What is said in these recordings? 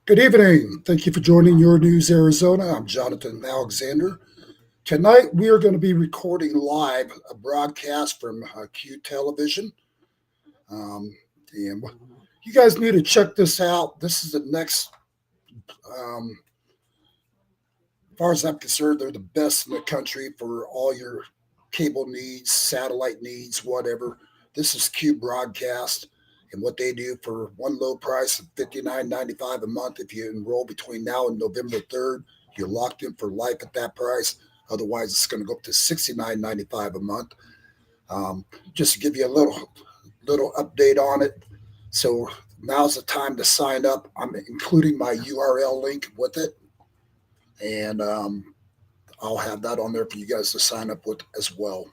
Good evening. Thank you for joining Your News Arizona. I'm Jonathan Alexander. Tonight we are going to be recording live a broadcast from Q Television. Um, and you guys need to check this out. This is the next, as far as I'm concerned, they're the best in the country for all your cable needs, satellite needs, whatever. This is Q Broadcast. And what they do for one low price of $59.95 a month, if you enroll between now and November 3rd, you're locked in for life at that price. Otherwise, it's going to go up to $69.95 a month. Just to give you a little update on it. So now's the time to sign up. I'm including my URL link with it, and I'll have that on there for you guys to sign up with as well.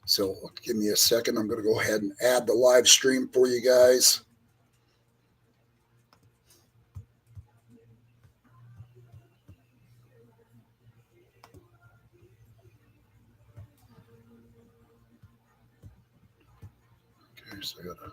So give me a second. I'm going to go ahead and add the live stream for you guys. Okay, so I got to.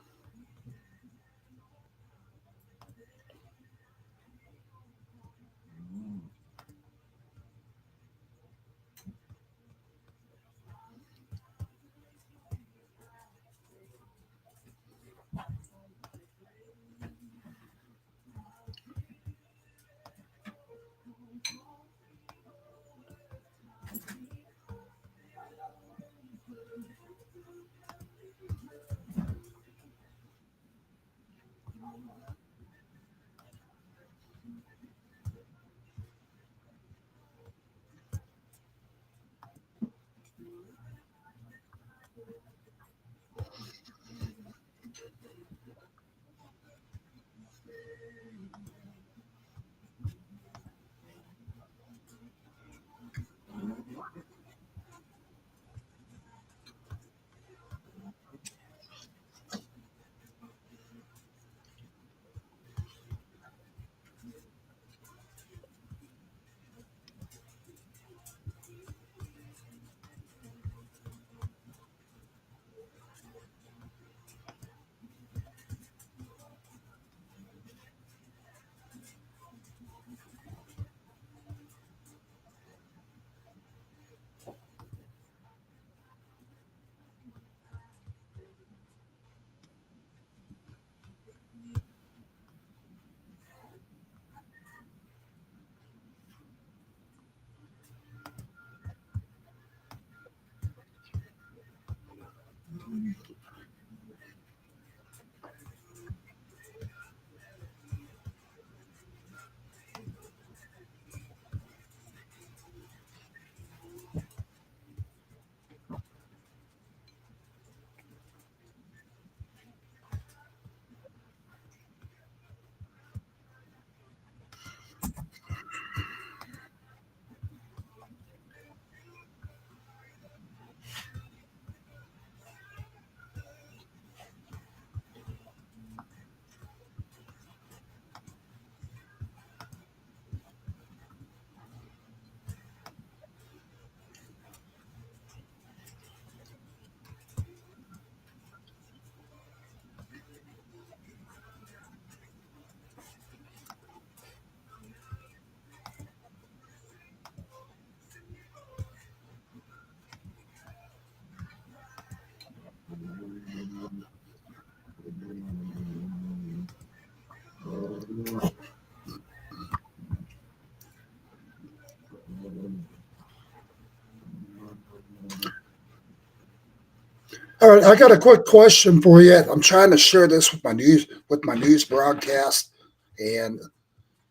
All right, I got a quick question for you. I'm trying to share this with my news broadcast, and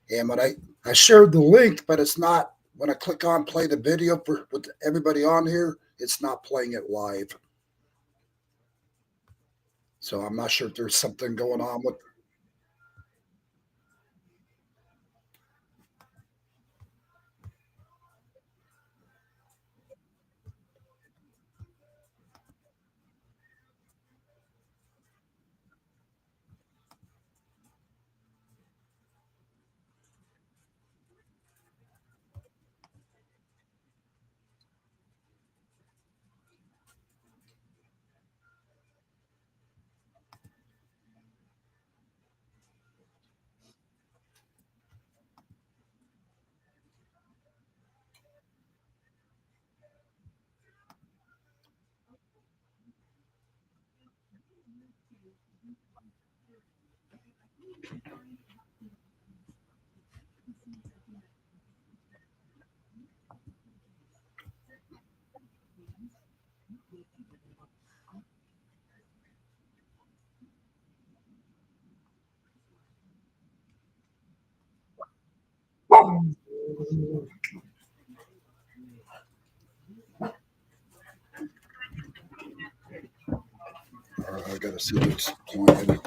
when I shared the link, but it's not when I click on play the video for with everybody on here, it's not playing it live. So I'm not sure if there's something going on with. I got to see what's pointed.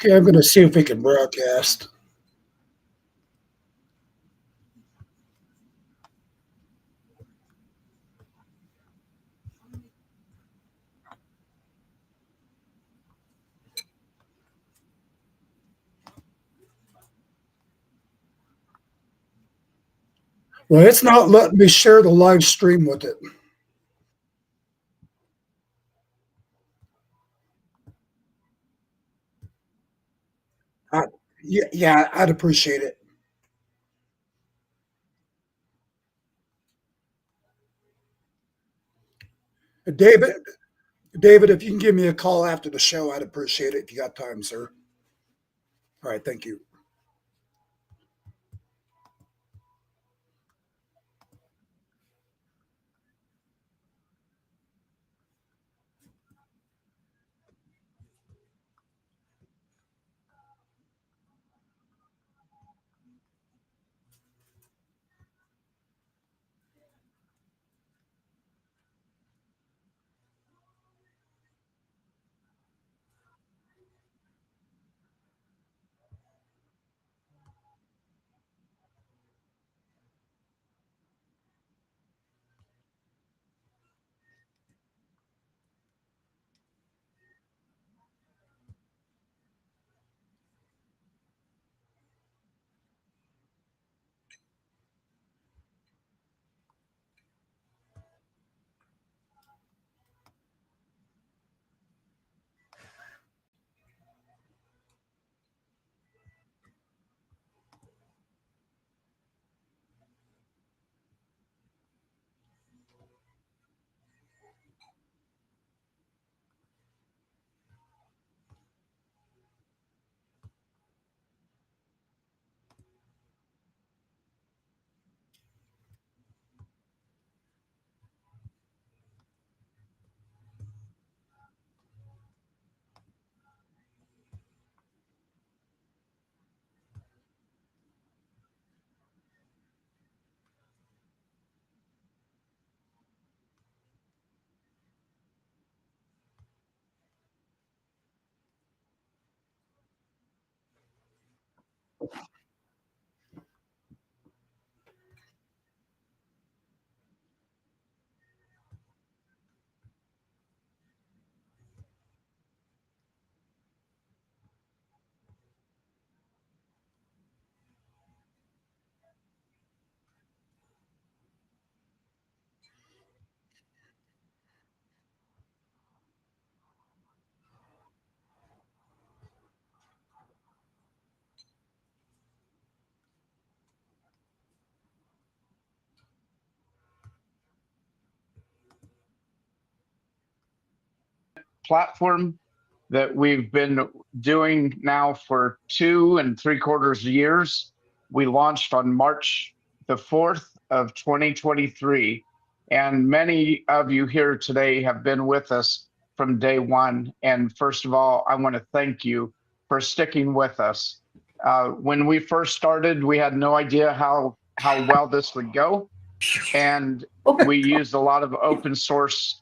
Okay, I'm going to see if we can broadcast. Well, it's not letting me share the live stream with it. I, yeah, yeah, I'd appreciate it. David, David, if you can give me a call after the show, I'd appreciate it if you got time, sir. All right, thank you. platform that we've been doing now for 2 3/4 years. We launched on March the 4th of 2023. And many of you here today have been with us from day one. And first of all, I want to thank you for sticking with us. When we first started, we had no idea how well this would go. And we used a lot of open source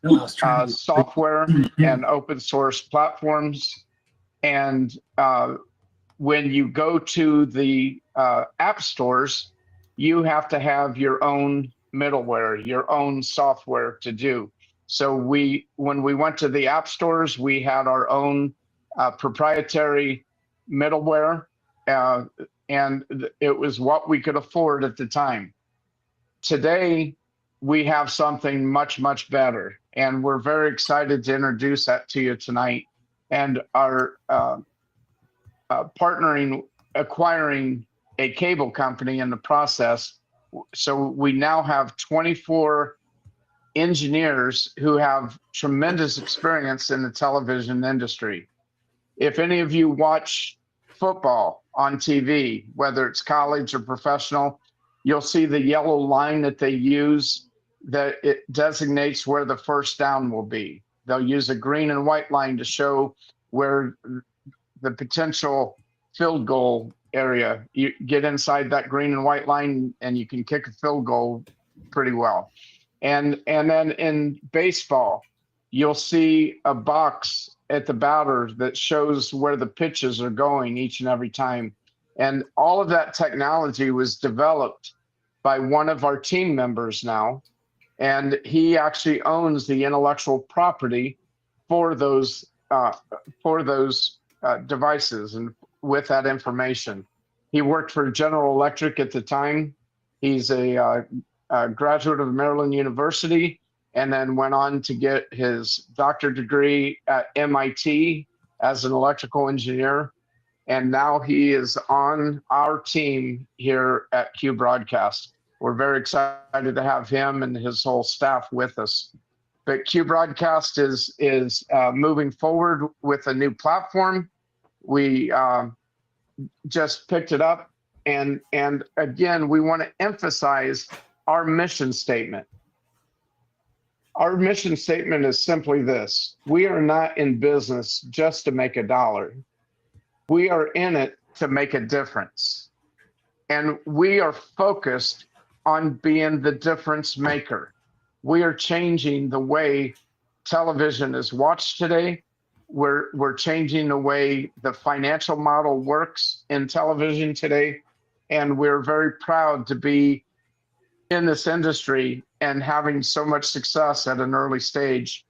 software and open source platforms. And when you go to the app stores, you have to have your own middleware, your own software to do. So when we went to the app stores, we had our own proprietary middleware, and it was what we could afford at the time. Today, we have something much, much better, and we're very excited to introduce that to you tonight. And our acquiring a cable company in the process. So we now have 24 engineers who have tremendous experience in the television industry. If any of you watch football on TV, whether it's college or professional, you'll see the yellow line that they use that it designates where the first down will be. They'll use a green and white line to show where the potential field goal area. You get inside that green and white line and you can kick a field goal pretty well. And then in baseball, you'll see a box at the batter that shows where the pitches are going each and every time. And all of that technology was developed by one of our team members now. And he actually owns the intellectual property for those devices and with that information. He worked for General Electric at the time. He's a graduate of Maryland University, and then went on to get his doctorate degree at MIT as an electrical engineer. And now he is on our team here at Q Broadcast. We're very excited to have him and his whole staff with us. But Q Broadcast is moving forward with a new platform. We just picked it up, and again, we want to emphasize our mission statement. Our mission statement is simply this: we are not in business just to make a dollar. We are in it to make a difference. And we are focused on being the difference maker. We are changing the way television is watched today. We're changing the way the financial model works in television today. And we're very proud to be in this industry and having so much success at an early stage.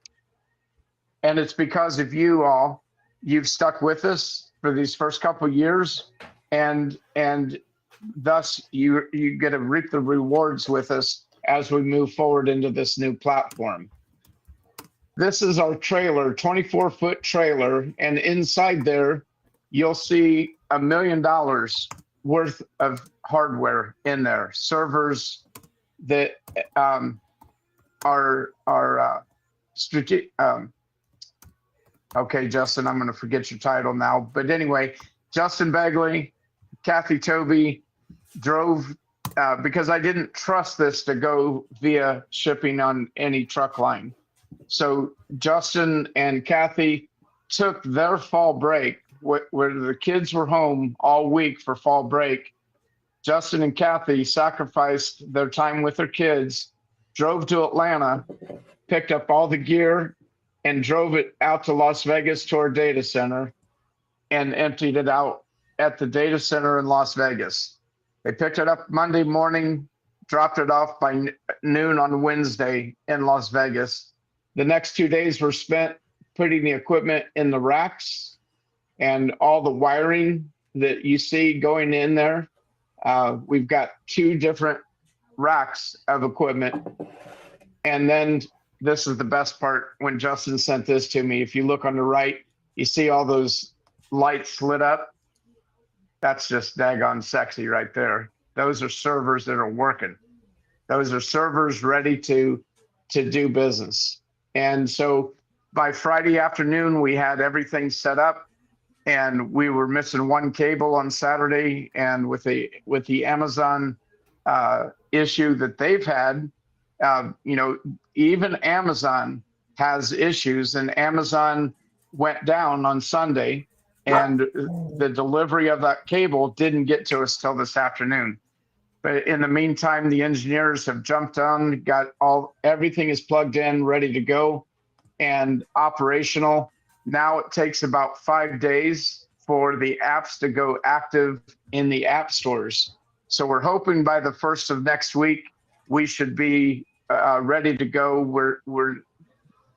And it's because of you all. You've stuck with us for these first couple of years, and thus you get to reap the rewards with us as we move forward into this new platform. This is our trailer, 24-foot trailer, and inside there, you'll see $1 million worth of hardware in there. Servers that are strategic. Okay, Justin, I'm going to forget your title now. But anyway, Justin Begley, Kathy Toby drove, because I didn't trust this to go via shipping on any truck line. So Justin and Kathy took their fall break, where the kids were home all week for fall break. Justin and Kathy sacrificed their time with their kids, drove to Atlanta, picked up all the gear, and drove it out to Las Vegas to our data center and emptied it out at the data center in Las Vegas. They picked it up Monday morning, dropped it off by noon on Wednesday in Las Vegas. The next 2 days were spent putting the equipment in the racks and all the wiring that you see going in there. We've got 2 different racks of equipment. And then this is the best part. When Justin sent this to me, if you look on the right, you see all those lights lit up. That's just daggone sexy right there. Those are servers that are working. Those are servers ready to do business. And so By Friday afternoon, we had everything set up, and we were missing one cable on Saturday. And with the Amazon issue that they've had, even Amazon has issues, and Amazon went down on Sunday, and the delivery of that cable didn't get to us till this afternoon. But in the meantime, the engineers have jumped on, everything is plugged in, ready to go and operational. Now it takes about 5 days for the apps to go active in the app stores. So we're hoping by the first of next week, we should be ready to go. We're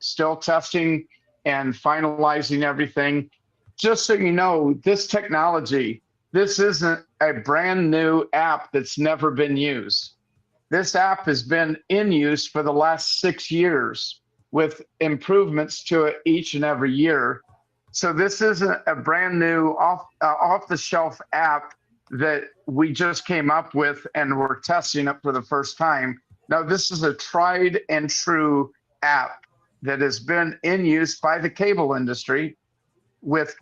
still testing and finalizing everything. Just so you know, this technology, this isn't a brand new app that's never been used. This app has been in use for the last 6 years with improvements to it each and every year. So this isn't a brand new off-the-shelf app that we just came up with and we're testing it for the first time. No, this is a tried and true app that has been in use by the cable industry with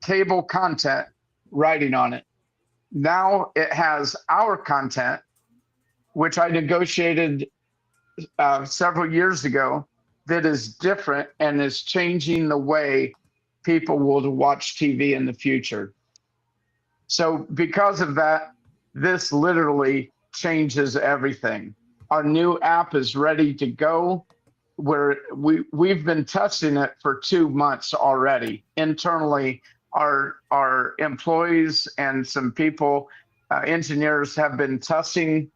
cable content writing on it. Now it has our content, which I negotiated several years ago, that is different and is changing the way people will watch TV in the future. So because of that, this literally changes everything. Our new app is ready to go. We've been testing it for 2 months already. Internally, our employees and some people, engineers, have been testing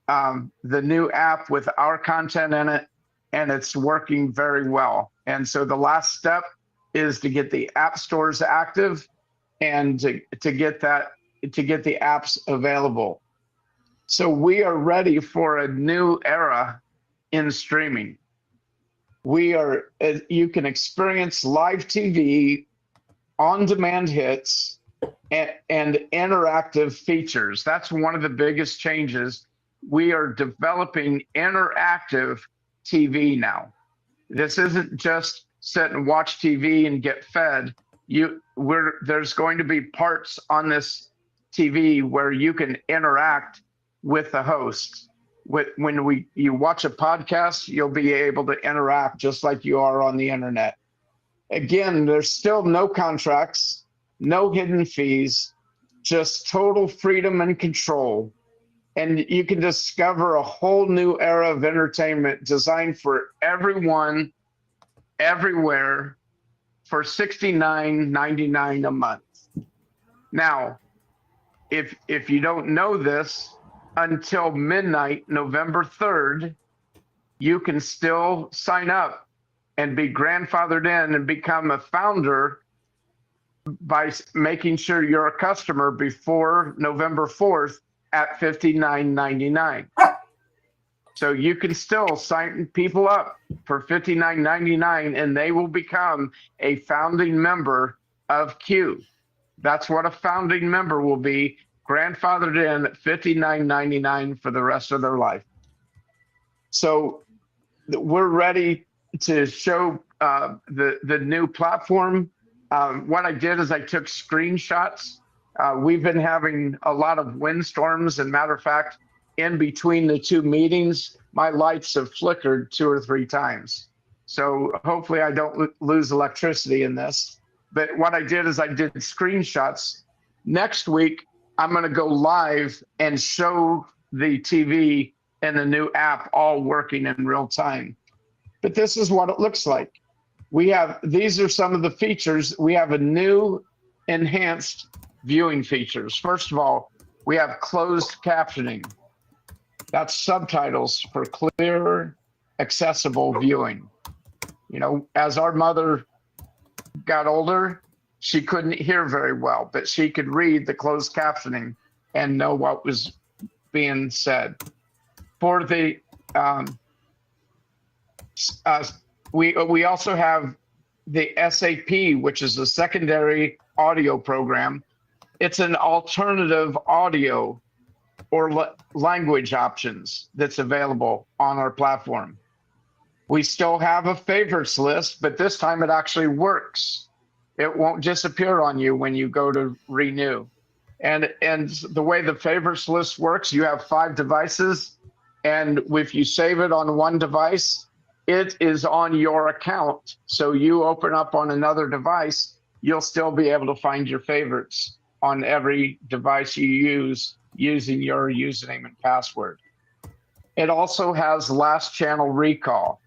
the new app with our content in it, and it's working very well. And so the last step is to get the app stores active and to get the apps available. So we are ready for a new era in streaming. You can experience live TV, on-demand hits, and interactive features. That's one of the biggest changes. We are developing interactive TV now. This isn't just sit and watch TV and get fed. There's going to be parts on this TV where you can interact with the host. When you watch a podcast, you'll be able to interact just like you are on the internet. Again, there's still no contracts, no hidden fees, just total freedom and control. And you can discover a whole new era of entertainment designed for everyone, everywhere, for $69.99 a month. Now, if you don't know this, until midnight, November 3rd, you can still sign up and be grandfathered in and become a founder by making sure you're a customer before November 4th at $59.99. So you can still sign people up for $59.99 and they will become a founding member of Q. That's what a founding member will be, grandfathered in at $59.99 for the rest of their life. So we're ready to show the new platform. What I did is I took screenshots. We've been having a lot of windstorms, and matter of fact, in between the two meetings, my lights have flickered 2 or 3 times. So hopefully I don't lose electricity in this. But what I did is I did screenshots. Next week, I'm going to go live and show the TV and the new app all working in real time. But this is what it looks like. These are some of the features. We have a new enhanced viewing features. First of all, we have closed captioning. That's subtitles for clear, accessible viewing. As our mother got older, she couldn't hear very well, but she could read the closed captioning and know what was being said. For the we also have the SAP, which is a secondary audio program. It's an alternative audio or language options that's available on our platform. We still have a favorites list, but this time it actually works. It won't disappear on you when you go to renew. And the way the favorites list works, you have 5 devices, and if you save it on one device, it is on your account. So you open up on another device, you'll still be able to find your favorites on every device you use using your username and password. It also has last channel recall.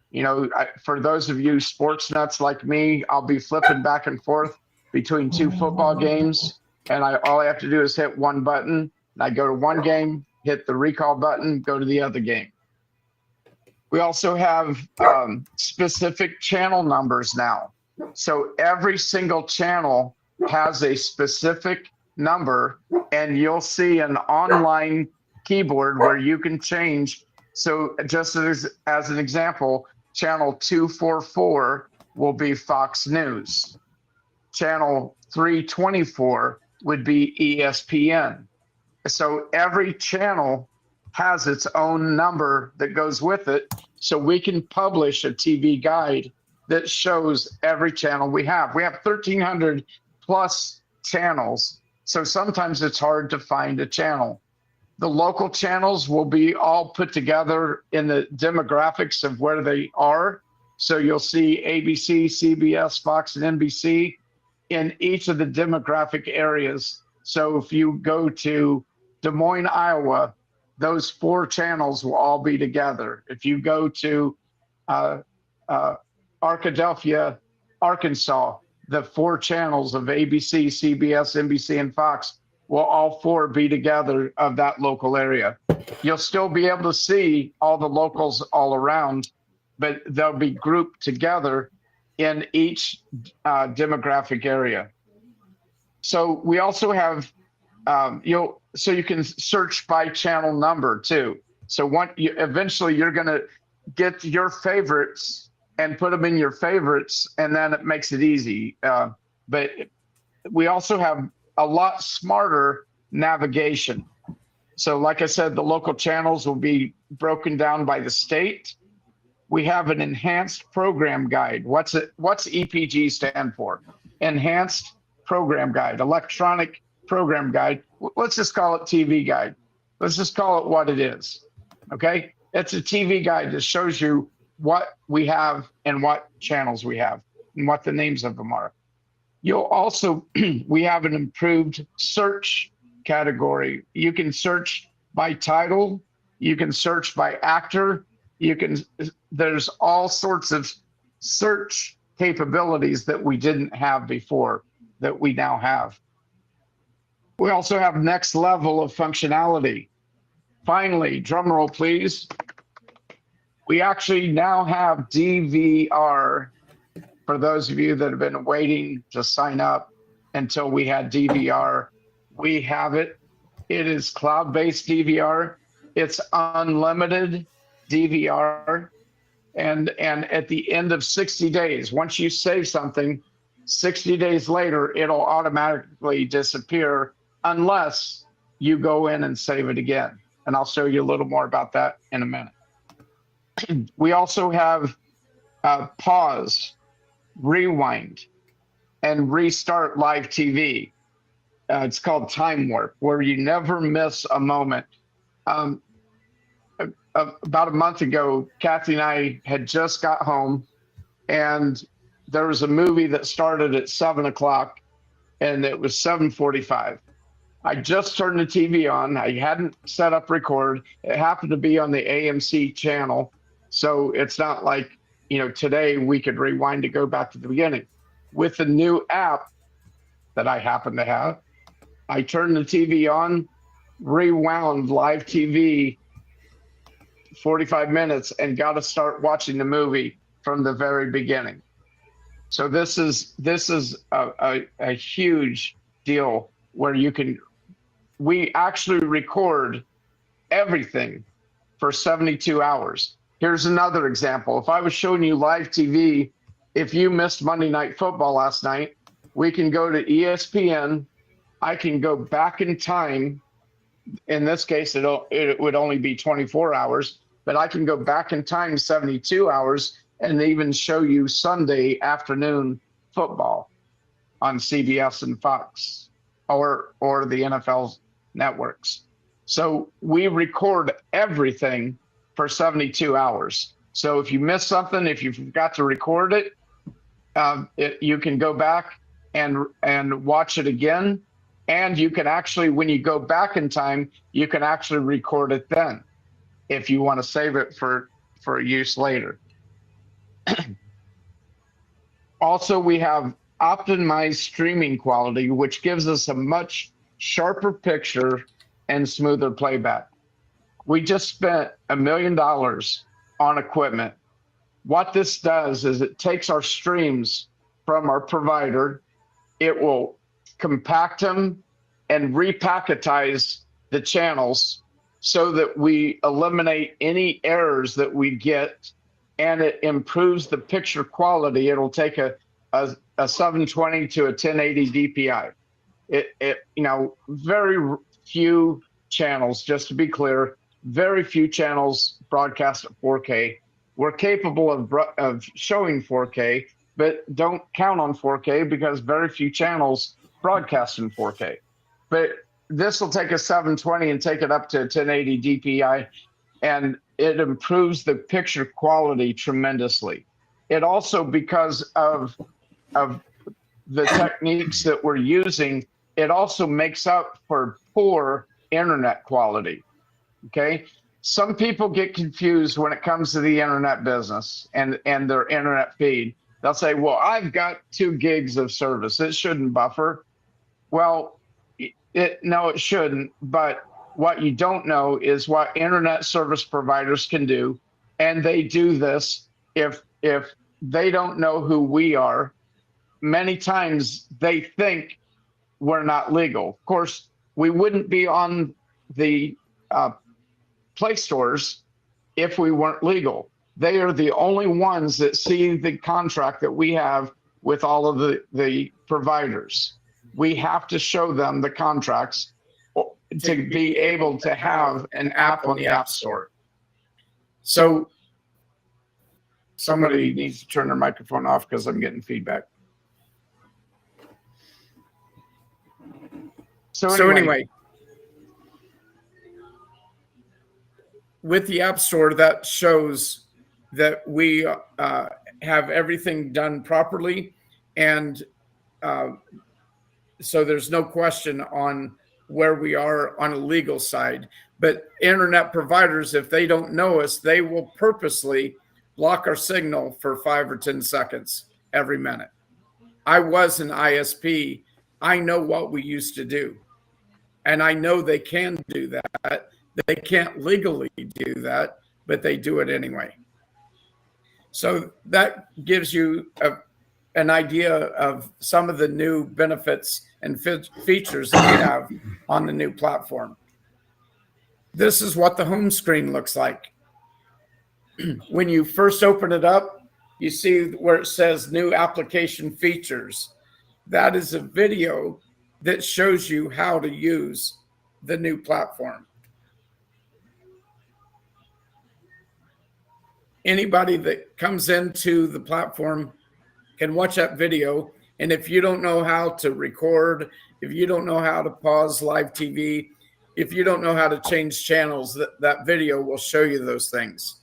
You know, for those of you sports nuts like me, I'll be flipping back and forth between 2 football games, and all I have to do is hit one button. And I go to one game, hit the recall button, go to the other game. We also have specific channel numbers now. So every single channel has a specific number, and you'll see an online keyboard where you can change. So just as an example, channel 244 will be Fox News. Channel 324 would be ESPN. So every channel has its own number that goes with it. So we can publish a TV guide that shows every channel we have. We have 1,300 plus channels. So sometimes it's hard to find a channel. The local channels will be all put together in the demographics of where they are. So you'll see ABC, CBS, Fox, and NBC in each of the demographic areas. So if you go to Des Moines, Iowa, those 4 channels will all be together. If you go to Arkadelphia, Arkansas, the 4 channels of ABC, CBS, NBC, and Fox will all 4 be together of that local area. You'll still be able to see all the locals all around, but they'll be grouped together in each demographic area. So we also have, so you can search by channel number too. So eventually you're gonna get your favorites and put them in your favorites, and then it makes it easy. But we also have a lot smarter navigation. So like I said, the local channels will be broken down by the state. We have an enhanced program guide. What's EPG stand for? Enhanced program guide, electronic program guide. Let's just call it TV guide. Let's just call it what it is, okay? It's a TV guide that shows you what we have and what channels we have and what the names of them are. You'll also, we have an improved search category. You can search by title, you can search by actor, there's all sorts of search capabilities that we didn't have before that we now have. We also have next level of functionality. Finally, drum roll please. We actually now have DVR. For those of you that have been waiting to sign up until we had DVR, we have it. It is cloud-based DVR. It's unlimited DVR. And at the end of 60 days, once you save something, 60 days later, it'll automatically disappear unless you go in and save it again. And I'll show you a little more about that in a minute. We also have pause, rewind, and restart live TV. It's called time warp, where you never miss a moment. About a month ago, Kathy and I had just got home, and there was a movie that started at 7 o'clock, and it was 7:45. I just turned the TV on. I hadn't set up record. It happened to be on the AMC channel. So it's not like, today we could rewind to go back to the beginning. With the new app that I happen to have, I turned the TV on, rewound live TV 45 minutes, and got to start watching the movie from the very beginning. So this is a huge deal where we actually record everything for 72 hours. Here's another example. If I was showing you live TV, if you missed Monday Night Football last night, we can go to ESPN. I can go back in time. In this case, it would only be 24 hours. but I can go back in time 72 hours and even show you Sunday afternoon football on CBS and Fox or the NFL networks. So we record everything for 72 hours. So if you miss something, if you forgot to record it, you can go back and watch it again. And you can actually, when you go back in time, you can actually record it then if you want to save it for use later. Also, we have optimized streaming quality, which gives us a much sharper picture and smoother playback. We just spent $1 million on equipment. What this does is it takes our streams from our provider, it will compact them and repacketize the channels so that we eliminate any errors that we get, and it improves the picture quality. It'll take a 720 to a 1080 DPI. Very few channels, just to be clear, very few channels broadcast at 4K. We're capable of showing 4K, but don't count on 4K because very few channels broadcast in 4K. But this will take a 720 and take it up to 1080 DPI, and it improves the picture quality tremendously. It also, because of the techniques that we're using, it also makes up for poor internet quality. Okay. Some people get confused when it comes to the internet business and their internet feed. They'll say, well, I've got 2 gigs of service. It shouldn't buffer. Well, no, it shouldn't. But what you don't know is what internet service providers can do. And they do this if they don't know who we are. Many times they think we're not legal. Of course, we wouldn't be on the Play stores if we weren't legal. They are the only ones that see the contract that we have with all of the providers. We have to show them the contracts to be able to have an app on the App Store. So somebody needs to turn their microphone off because I'm getting feedback. So anyway, with the App Store, that shows that we have everything done properly. And so there's no question on where we are on a legal side. But internet providers, if they don't know us, they will purposely block our signal for 5 or 10 seconds every minute. I was an ISP. I know what we used to do. And I know they can do that. They can't legally do that, but they do it anyway. So that gives you an idea of some of the new benefits and features that we have on the new platform. This is what the home screen looks like. When you first open it up, you see where it says new application features. That is a video that shows you how to use the new platform. Anybody that comes into the platform can watch that video. And if you don't know how to record, if you don't know how to pause live TV, if you don't know how to change channels, that video will show you those things.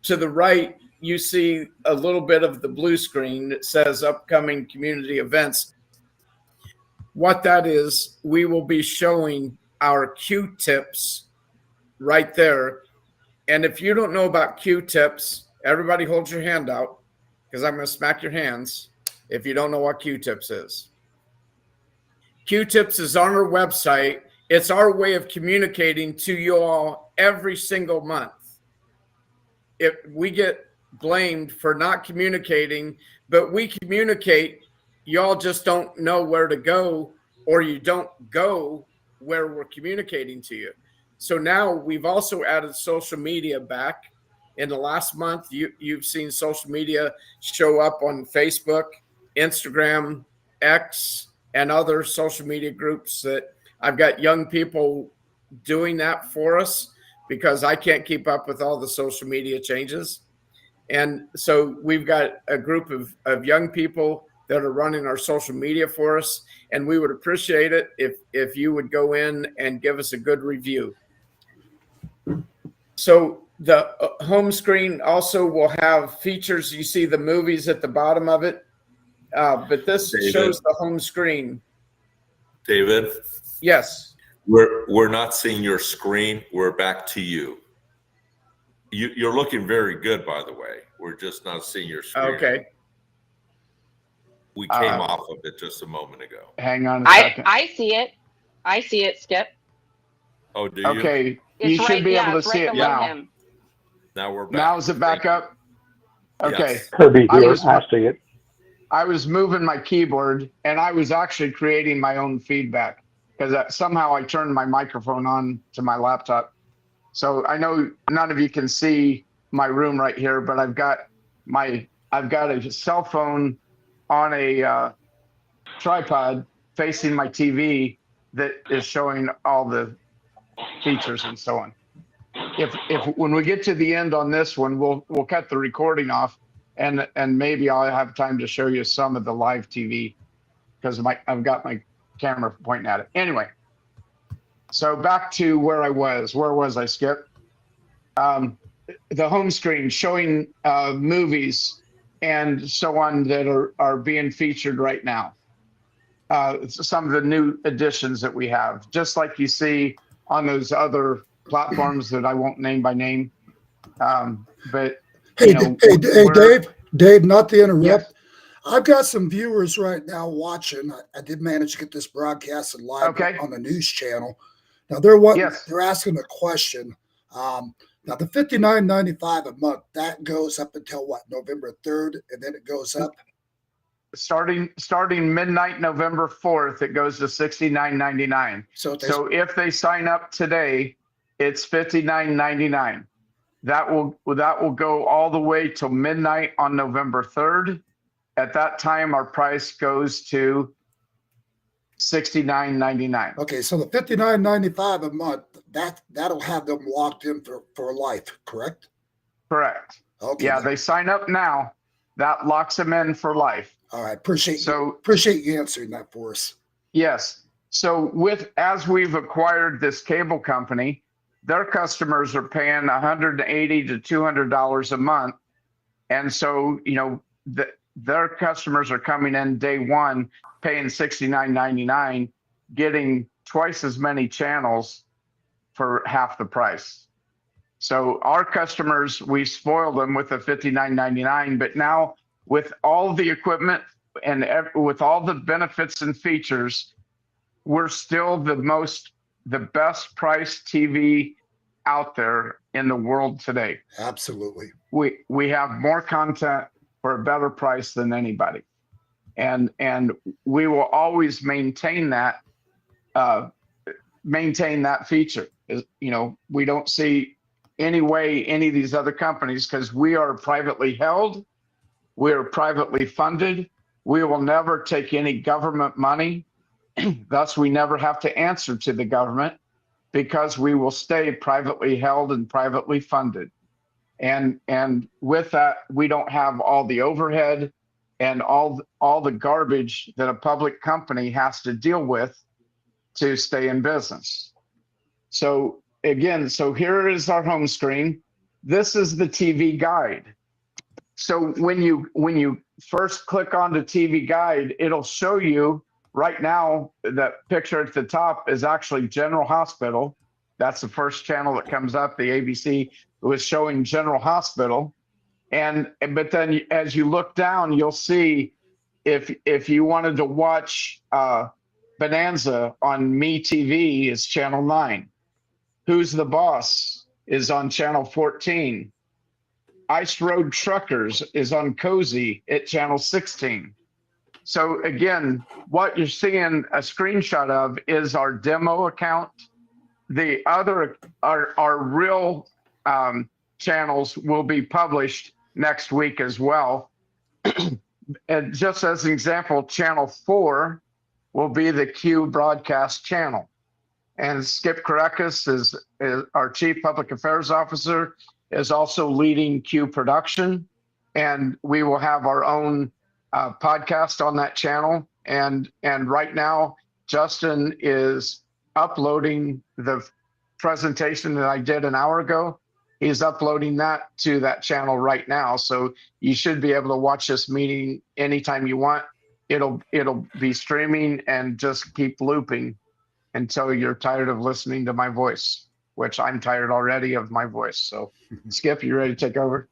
To the right, you see a little bit of the blue screen that says upcoming community events. What that is, we will be showing our Q-tips right there. And if you don't know about Q-tips, everybody hold your hand out because I'm going to smack your hands if you don't know what Q-tips is. Q-tips is on our website. It's our way of communicating to you all every single month. If we get blamed for not communicating, but we communicate, y'all just don't know where to go, or you don't go where we're communicating to you. So now we've also added social media back. In the last month, you've seen social media show up on Facebook, Instagram, X, and other social media groups that I've got young people doing that for us because I can't keep up with all the social media changes. And so we've got a group of young people that are running our social media for us, and we would appreciate it if you would go in and give us a good review. So the home screen also will have features. You see the movies at the bottom of it, but this shows the home screen. David? Yes. We're not seeing your screen. We're back to you. You're looking very good, by the way. We're just not seeing your screen. Okay. We came off of it just a moment ago. Hang on a second. I see it. I see it, Skip. Oh, do you? Okay, It's you should be able to see it below now. him. Now we're back. Now is it back up? Okay. Yes. Kirby I here. was- I see it. I was moving my keyboard and I was actually creating my own feedback because somehow I turned my microphone on to my laptop. So I know none of you can see my room right here, but I've got a cell phone on a tripod facing my TV that is showing all the features and so on. If when we get to the end on this one, we'll cut the recording off and maybe I'll have time to show you some of the live TV because I've got my camera pointing at it. Anyway, so back to where I was. Where was I, Skip? The home screen showing movies and so on that are being featured right now. Some of the new additions that we have, just like you see on those other platforms that I won't name by name. But Hey, Dave, not to interrupt. Yes. I've got some viewers right now watching. I did manage to get this broadcasted live Okay. on the news channel. Now they're Yes. they're asking a question. Now the $59.95 a month, that goes up until what, November 3rd, and then it goes up. starting midnight November 4th, it goes to $69.99. So if they sign up today, it's $59.99. That will go all the way till midnight on November 3rd. At that time, our price goes to $69.99. okay, so the $59.95 a month, that'll have them locked in for life, correct? Correct. Okay. Yeah, they sign up now. That locks them in for life. All right. Appreciate you answering that for us. Yes. So as we've acquired this cable company, their customers are paying $180 to $200 a month. And so, their customers are coming in day one, paying $69.99, getting twice as many channels for half the price. So our customers, we spoil them with the $59.99, but now with all the equipment and with all the benefits and features, we're still the best priced TV out there in the world today. Absolutely. We have more content for a better price than anybody. And we will always maintain that feature. We don't see any way any of these other companies, because we are privately held, we are privately funded, we will never take any government money. Thus, we never have to answer to the government because we will stay privately held and privately funded. And with that, we don't have all the overhead and all the garbage that a public company has to deal with to stay in business. So again, here is our home screen. This is the TV guide. So when you first click on the TV guide, it'll show you right now. That picture at the top is actually General Hospital. That's the first channel that comes up. The ABC was showing General Hospital. But then as you look down, you'll see if you wanted to watch Bonanza on MeTV is channel 9. Who's the Boss is on channel 14. Ice Road Truckers is on Cozy at channel 16. So again, what you're seeing a screenshot of is our demo account. The other, our real channels will be published next week as well. And just as an example, channel 4 will be the Q broadcast channel. And Skip Karakis is our Chief Public Affairs Officer, is also leading Q Production. And we will have our own podcast on that channel. And right now, Justin is uploading the presentation that I did an hour ago. He's uploading that to that channel right now. So you should be able to watch this meeting anytime you want. It'll be streaming and just keep looping until you're tired of listening to my voice, which I'm tired already of my voice. So Skip, you ready to take over?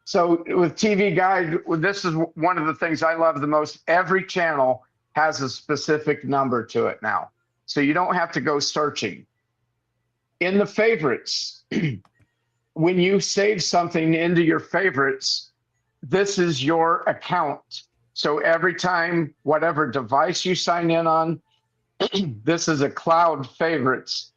So with TV Guide, this is one of the things I love the most. Every channel has a specific number to it now. So you don't have to go searching. In the favorites, when you save something into your favorites, this is your account. So every time, whatever device you sign in on, this is a cloud favorites.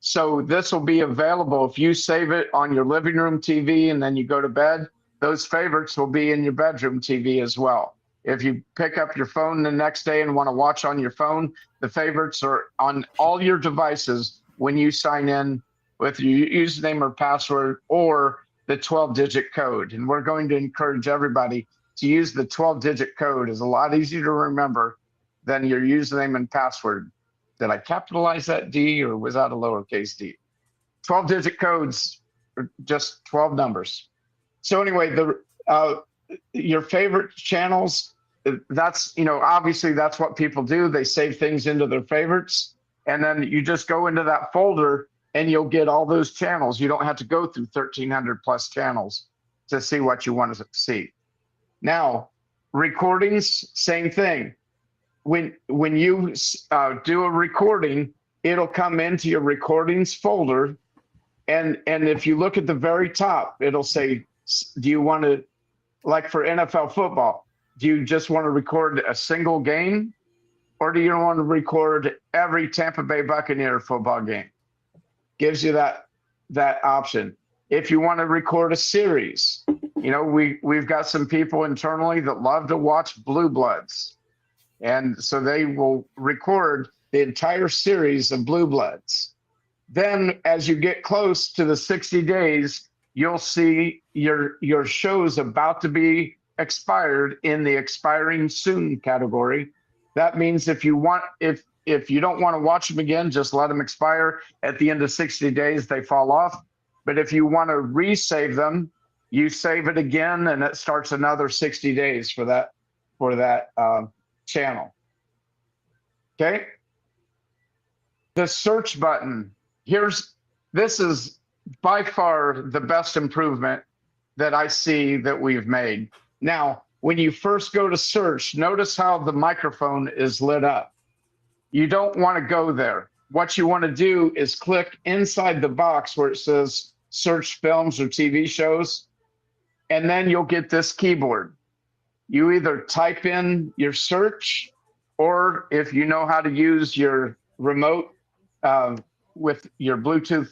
So this will be available if you save it on your living room TV and then you go to bed, those favorites will be in your bedroom TV as well. If you pick up your phone the next day and want to watch on your phone, the favorites are on all your devices when you sign in with your username or password or the 12-digit code. And we're going to encourage everybody to use the 12-digit code. It's a lot easier to remember than your username and password. Did I capitalize that D or was that a lowercase d? 12-digit codes are just 12 numbers. So anyway, your favorite channels, that's, obviously that's what people do. They save things into their favorites, and then you just go into that folder and you'll get all those channels. You don't have to go through 1,300 plus channels to see what you want to see. Now, recordings, same thing. When you do a recording, it'll come into your recordings folder. And if you look at the very top, it'll say, do you want to, like for NFL football, do you just want to record a single game? Or do you want to record every Tampa Bay Buccaneer football game? Gives you that option. If you want to record a series, we've got some people internally that love to watch Blue Bloods. And so they will record the entire series of Blue Bloods. Then as you get close to the 60 days, you'll see your shows about to be expired in the expiring soon category. That means if you don't want to watch them again, just let them expire. At the end of 60 days, they fall off. But if you want to resave them, you save it again, and it starts another 60 days for that channel. Okay. The search button. This is by far the best improvement that I see that we've made. Now, when you first go to search, notice how the microphone is lit up. You don't want to go there. What you want to do is click inside the box where it says search films or TV shows, and then you'll get this keyboard. You either type in your search, or if you know how to use your remote with your Bluetooth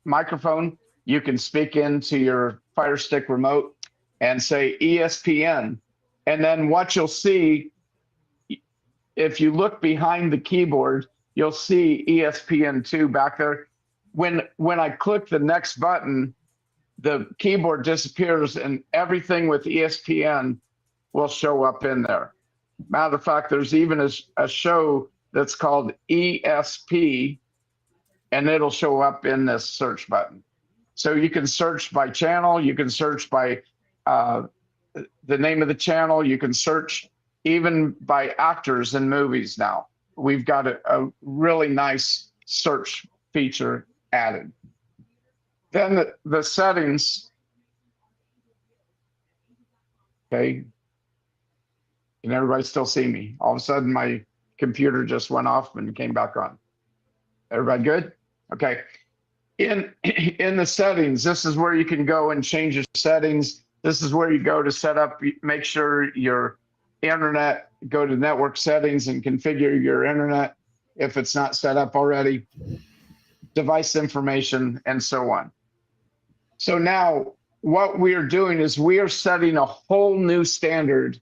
microphone, you can speak into your Fire Stick remote and say ESPN. And then what you'll see, if you look behind the keyboard, you'll see ESPN2 back there. When I click the next button, the keyboard disappears and everything with ESPN will show up in there. Matter of fact, there's even a show that's called ESP, and it'll show up in this search button. So you can search by channel, you can search by the name of the channel, you can search even by actors in movies now. We've got a really nice search feature added. Then the settings, okay. Can everybody still see me? All of a sudden my computer just went off and came back on. Everybody good? Okay. In the settings, this is where you can go and change your settings. This is where you go to set up, make sure your internet, go to network settings and configure your internet if it's not set up already, device information, and so on. So now what we are doing is we are setting a whole new standard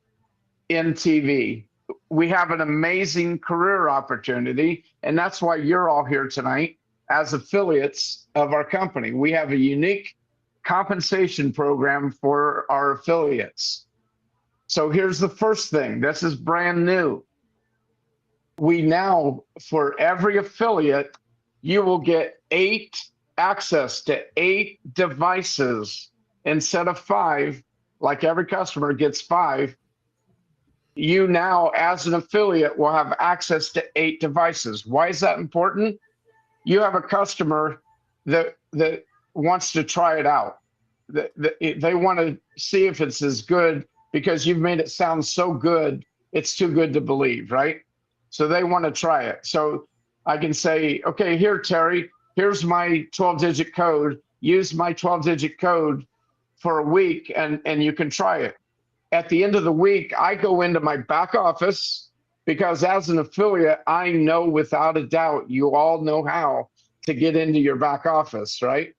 in TV. we have an amazing career opportunity, and that's why you're all here tonight as affiliates of our company. We have a unique compensation program for our affiliates. So here's the first thing. This is brand new. We now, for every affiliate, you will get access to 8 devices instead of 5, like every customer gets 5. You now, as an affiliate, will have access to 8 devices. Why is that important? You have a customer that wants to try it out. They want to see if it's as good because you've made it sound so good, it's too good to believe, right? So they want to try it. So I can say, okay, here, Terry, here's my 12-digit code. Use my 12-digit code for a week and you can try it. At the end of the week, I go into my back office because as an affiliate, I know without a doubt, you all know how to get into your back office, right?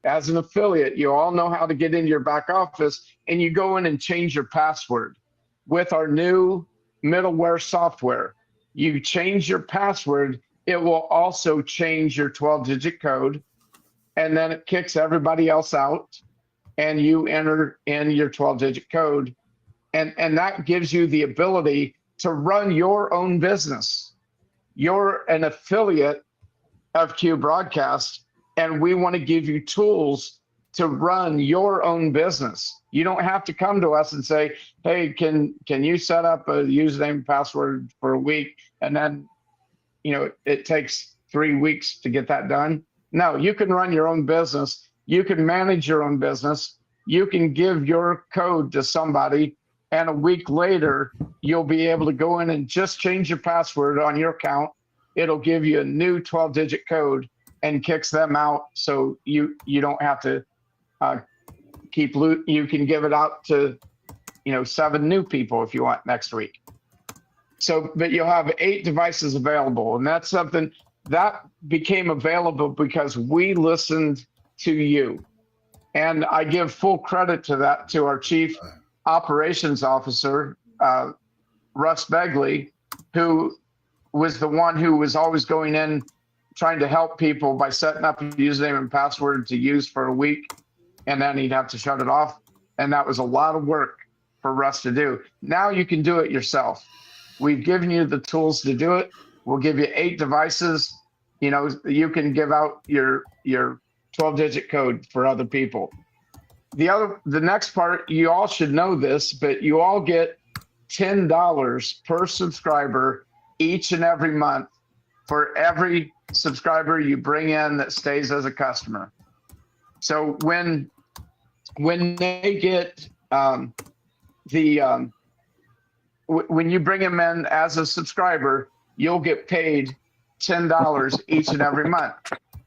As an affiliate, you all know how to get into your back office and you go in and change your password. With our new middleware software, you change your password, it will also change your 12-digit code, and then it kicks everybody else out and you enter in your 12-digit code. And that gives you the ability to run your own business. You're an affiliate of Q Broadcast, and we want to give you tools to run your own business. You don't have to come to us and say, hey, can you set up a username and password for a week? And then, it takes 3 weeks to get that done. No, you can run your own business. You can manage your own business. You can give your code to somebody, and a week later, you'll be able to go in and just change your password on your account. It'll give you a new 12-digit code and kicks them out, so you don't have to you can give it out to 7 new people if you want next week. So, but you'll have 8 devices available, and that's something that became available because we listened to you. And I give full credit to that to our chief operations officer, Russ Begley, who was the one who was always going in trying to help people by setting up a username and password to use for a week, and then he'd have to shut it off. And that was a lot of work for Russ to do. Now you can do it yourself. We've given you the tools to do it. We'll give you 8 devices. You can give out your 12-digit code for other people. The next part, you all should know this, but you all get $10 per subscriber each and every month for every subscriber you bring in that stays as a customer. So when they get when you bring them in as a subscriber, you'll get paid $10 each and every month.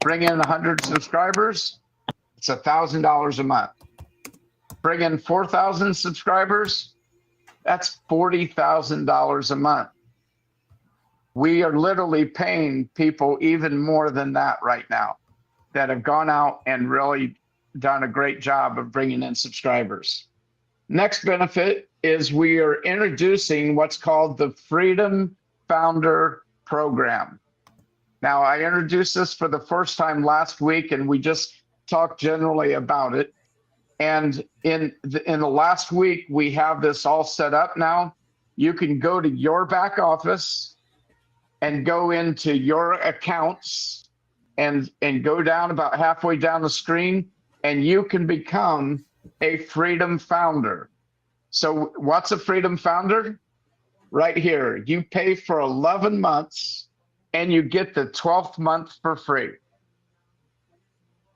Bring in 100 subscribers, it's $1,000 a month. Bring in 4,000 subscribers, that's $40,000 a month. We are literally paying people even more than that right now that have gone out and really done a great job of bringing in subscribers. Next benefit is we are introducing what's called the Freedom Founder Program. Now, I introduced this for the first time last week, and we just talked generally about it. And in the last week, we have this all set up now. You can go to your back office and go into your accounts and go down about halfway down the screen, and you can become a Freedom Founder. So what's a Freedom Founder? Right here, you pay for 11 months and you get the 12th month for free.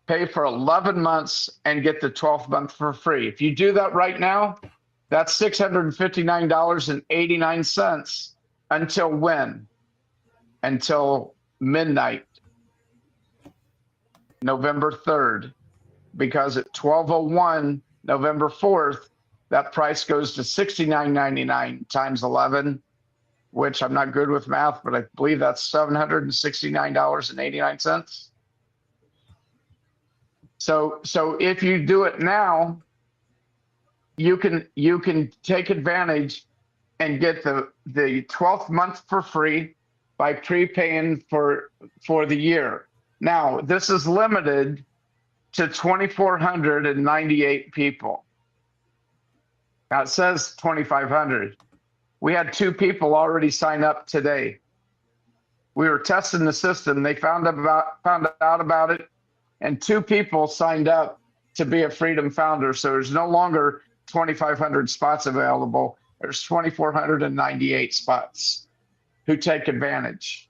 Pay for 11 months and get the 12th month for free. If you do that right now, that's $659.89 until when? Until midnight, November 3rd, because at 12:01, November 4th, that price goes to $69.99 times 11, which I'm not good with math, but I believe that's $769.89. So if you do it now, you can take advantage and get the 12th month for free by prepaying for the year. Now, this is limited to 2,498 people. Now it says 2,500. We had 2 people already sign up today. We were testing the system. They found out about it, and 2 people signed up to be a Freedom Founder. So there's no longer 2,500 spots available. There's 2,498 spots who take advantage.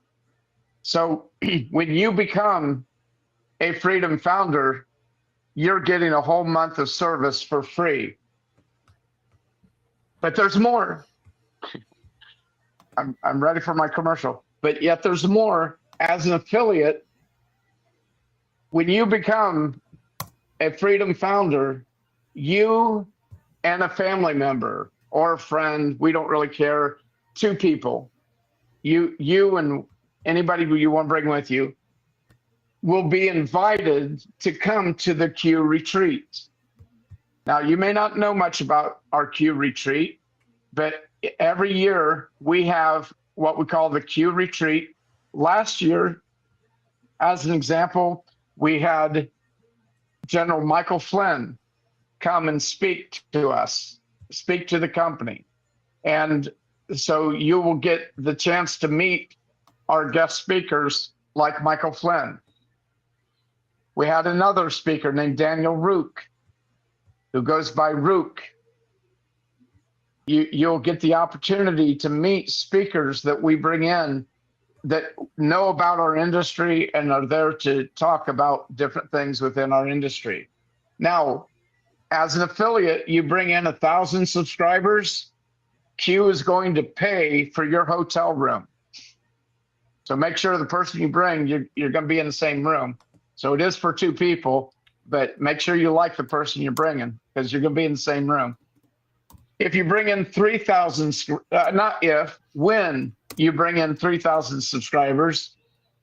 So when you become a Freedom Founder, you're getting a whole month of service for free. But there's more. I'm ready for my commercial. But yet there's more. As an affiliate, when you become a Freedom Founder, you and a family member or a friend, we don't really care, 2 people, you and anybody who you want to bring with you, will be invited to come to the Q retreat. Now, you may not know much about our Q retreat, but every year we have what we call the Q retreat. Last year, as an example, we had General Michael Flynn come and speak to us, speak to the company. And so you will get the chance to meet our guest speakers like Michael Flynn. We had another speaker named Daniel Rook, who goes by Rook. You'll get the opportunity to meet speakers that we bring in that know about our industry and are there to talk about different things within our industry. Now, as an affiliate, you bring in 1,000 subscribers, Q is going to pay for your hotel room. So make sure the person you bring, you're going to be in the same room. So it is for 2 people, but make sure you like the person you're bringing because you're going to be in the same room. If you bring in 3,000, when you bring in 3,000 subscribers,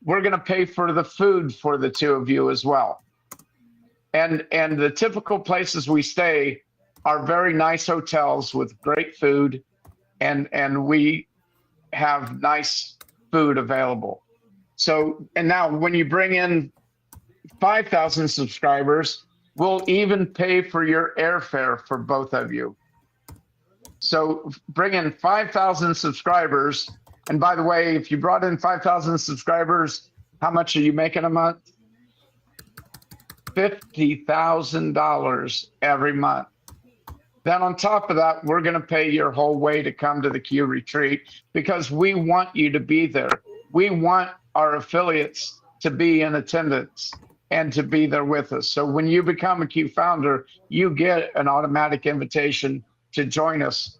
we're going to pay for the food for the 2 of you as well. And the typical places we stay are very nice hotels with great food, and we have nice food available. So, and now when you bring in 5,000 subscribers, we'll even pay for your airfare for both of you. So bring in 5,000 subscribers. And by the way, if you brought in 5,000 subscribers, how much are you making a month? $50,000 every month. Then on top of that, we're going to pay your whole way to come to the Q retreat because we want you to be there. We want our affiliates to be in attendance and to be there with us. So when you become a Q founder, you get an automatic invitation to join us.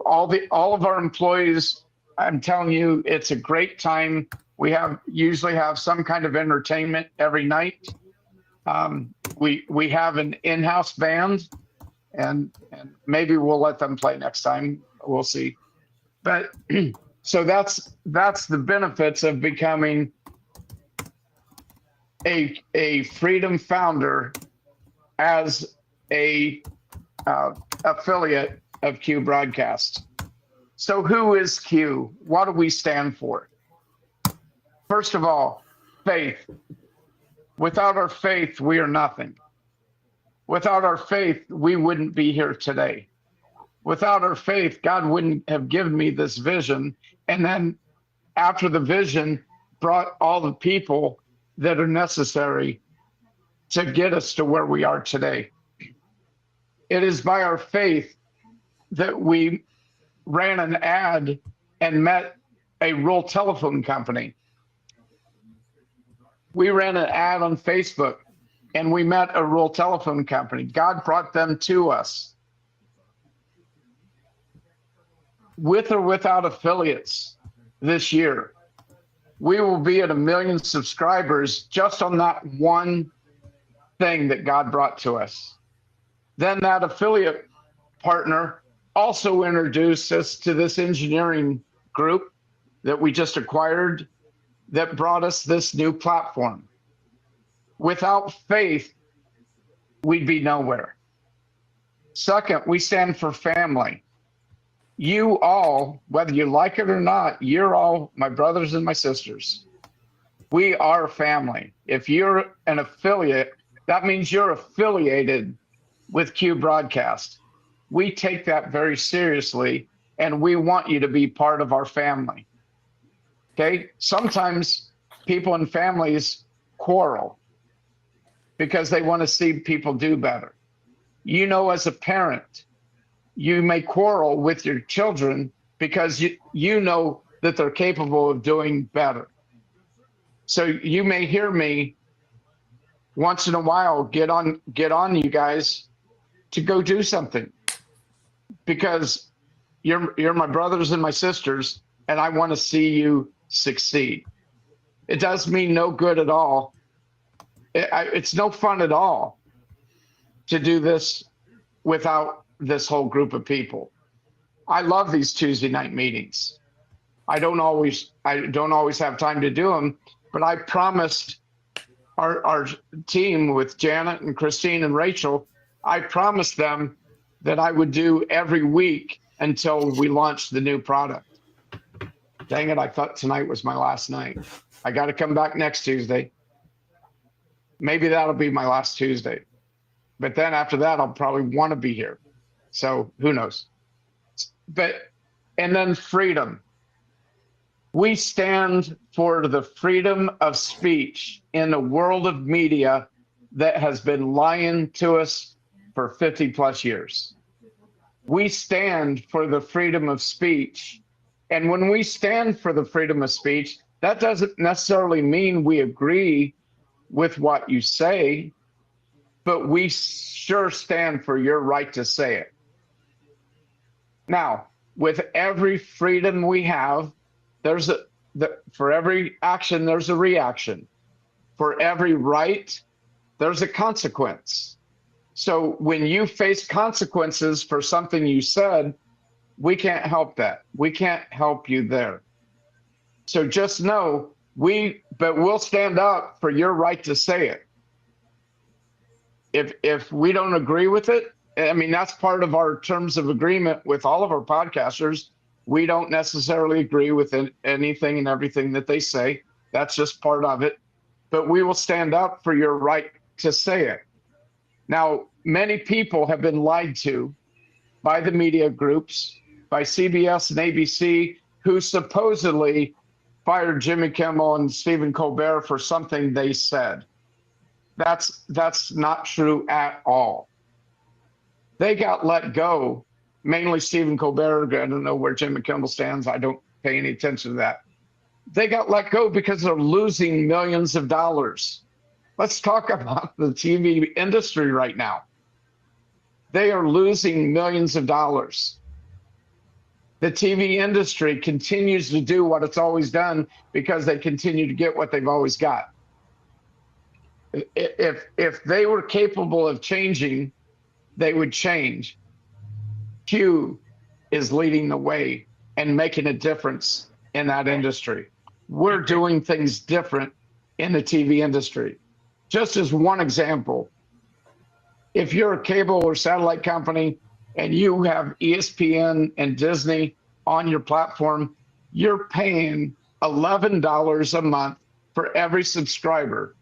All of our employees, I'm telling you, it's a great time. We usually have some kind of entertainment every night. We have an in-house band, and maybe we'll let them play next time. We'll see. But so that's the benefits of becoming a Freedom Founder as a affiliate of Q Broadcast. So who is Q? What do we stand for? First of all, faith. Without our faith, we are nothing. Without our faith, we wouldn't be here today. Without our faith, God wouldn't have given me this vision. And then after the vision, brought all the people that are necessary to get us to where we are today. It is by our faith that we ran an ad and met a rural telephone company. We ran an ad on Facebook and we met a rural telephone company. God brought them to us. With or without affiliates this year, we will be at 1 million subscribers just on that one thing that God brought to us. Then that affiliate partner also introduced us to this engineering group that we just acquired that brought us this new platform. Without faith, we'd be nowhere. Second, we stand for family. you all, whether you like it or not, you're all my brothers and my sisters. We are family. If you're an affiliate, that means you're affiliated with Q Broadcast. We take that very seriously, and we want you to be part of our family. Okay? Sometimes people and families quarrel because they want to see people do better. You know, as a parent, you may quarrel with your children because you know that they're capable of doing better. So you may hear me once in a while get on you guys to go do something, because you're my brothers and my sisters, and I want to see you succeed. It does me no good at all. It's no fun at all to do this without this whole group of people. I love these Tuesday night meetings. I don't always have time to do them, but I promised our team with Janet and Christine and Rachel, I promised them that I would do every week until we launched the new product. Dang it, I thought tonight was my last night. I got to come back next Tuesday. Maybe that'll be my last Tuesday. But then after that, I'll probably want to be here. So who knows? And then freedom. We stand for the freedom of speech in a world of media that has been lying to us for 50 plus years. We stand for the freedom of speech. And when we stand for the freedom of speech, that doesn't necessarily mean we agree with what you say, but we sure stand for your right to say it. Now, with every freedom we have, for every action, there's a reaction. For every right, there's a consequence. So when you face consequences for something you said, we can't help that. We can't help you there. So just know, we'll stand up for your right to say it. If we don't agree with it, I mean, that's part of our terms of agreement with all of our podcasters. We don't necessarily agree with anything and everything that they say. That's just part of it. But we will stand up for your right to say it. Now, many people have been lied to by the media groups, by CBS and ABC, who supposedly fired Jimmy Kimmel and Stephen Colbert for something they said. That's not true at all. They got let go, mainly Stephen Colbert. I don't know where Jimmy Kimmel stands. I don't pay any attention to that. They got let go because they're losing millions of dollars. Let's talk about the TV industry right now. They are losing millions of dollars. The TV industry continues to do what it's always done because they continue to get what they've always got. If they were capable of changing, they would change. Q is leading the way and making a difference in that industry. We're doing things different in the TV industry. Just as one example, if you're a cable or satellite company and you have ESPN and Disney on your platform, you're paying $11 a month for every subscriber.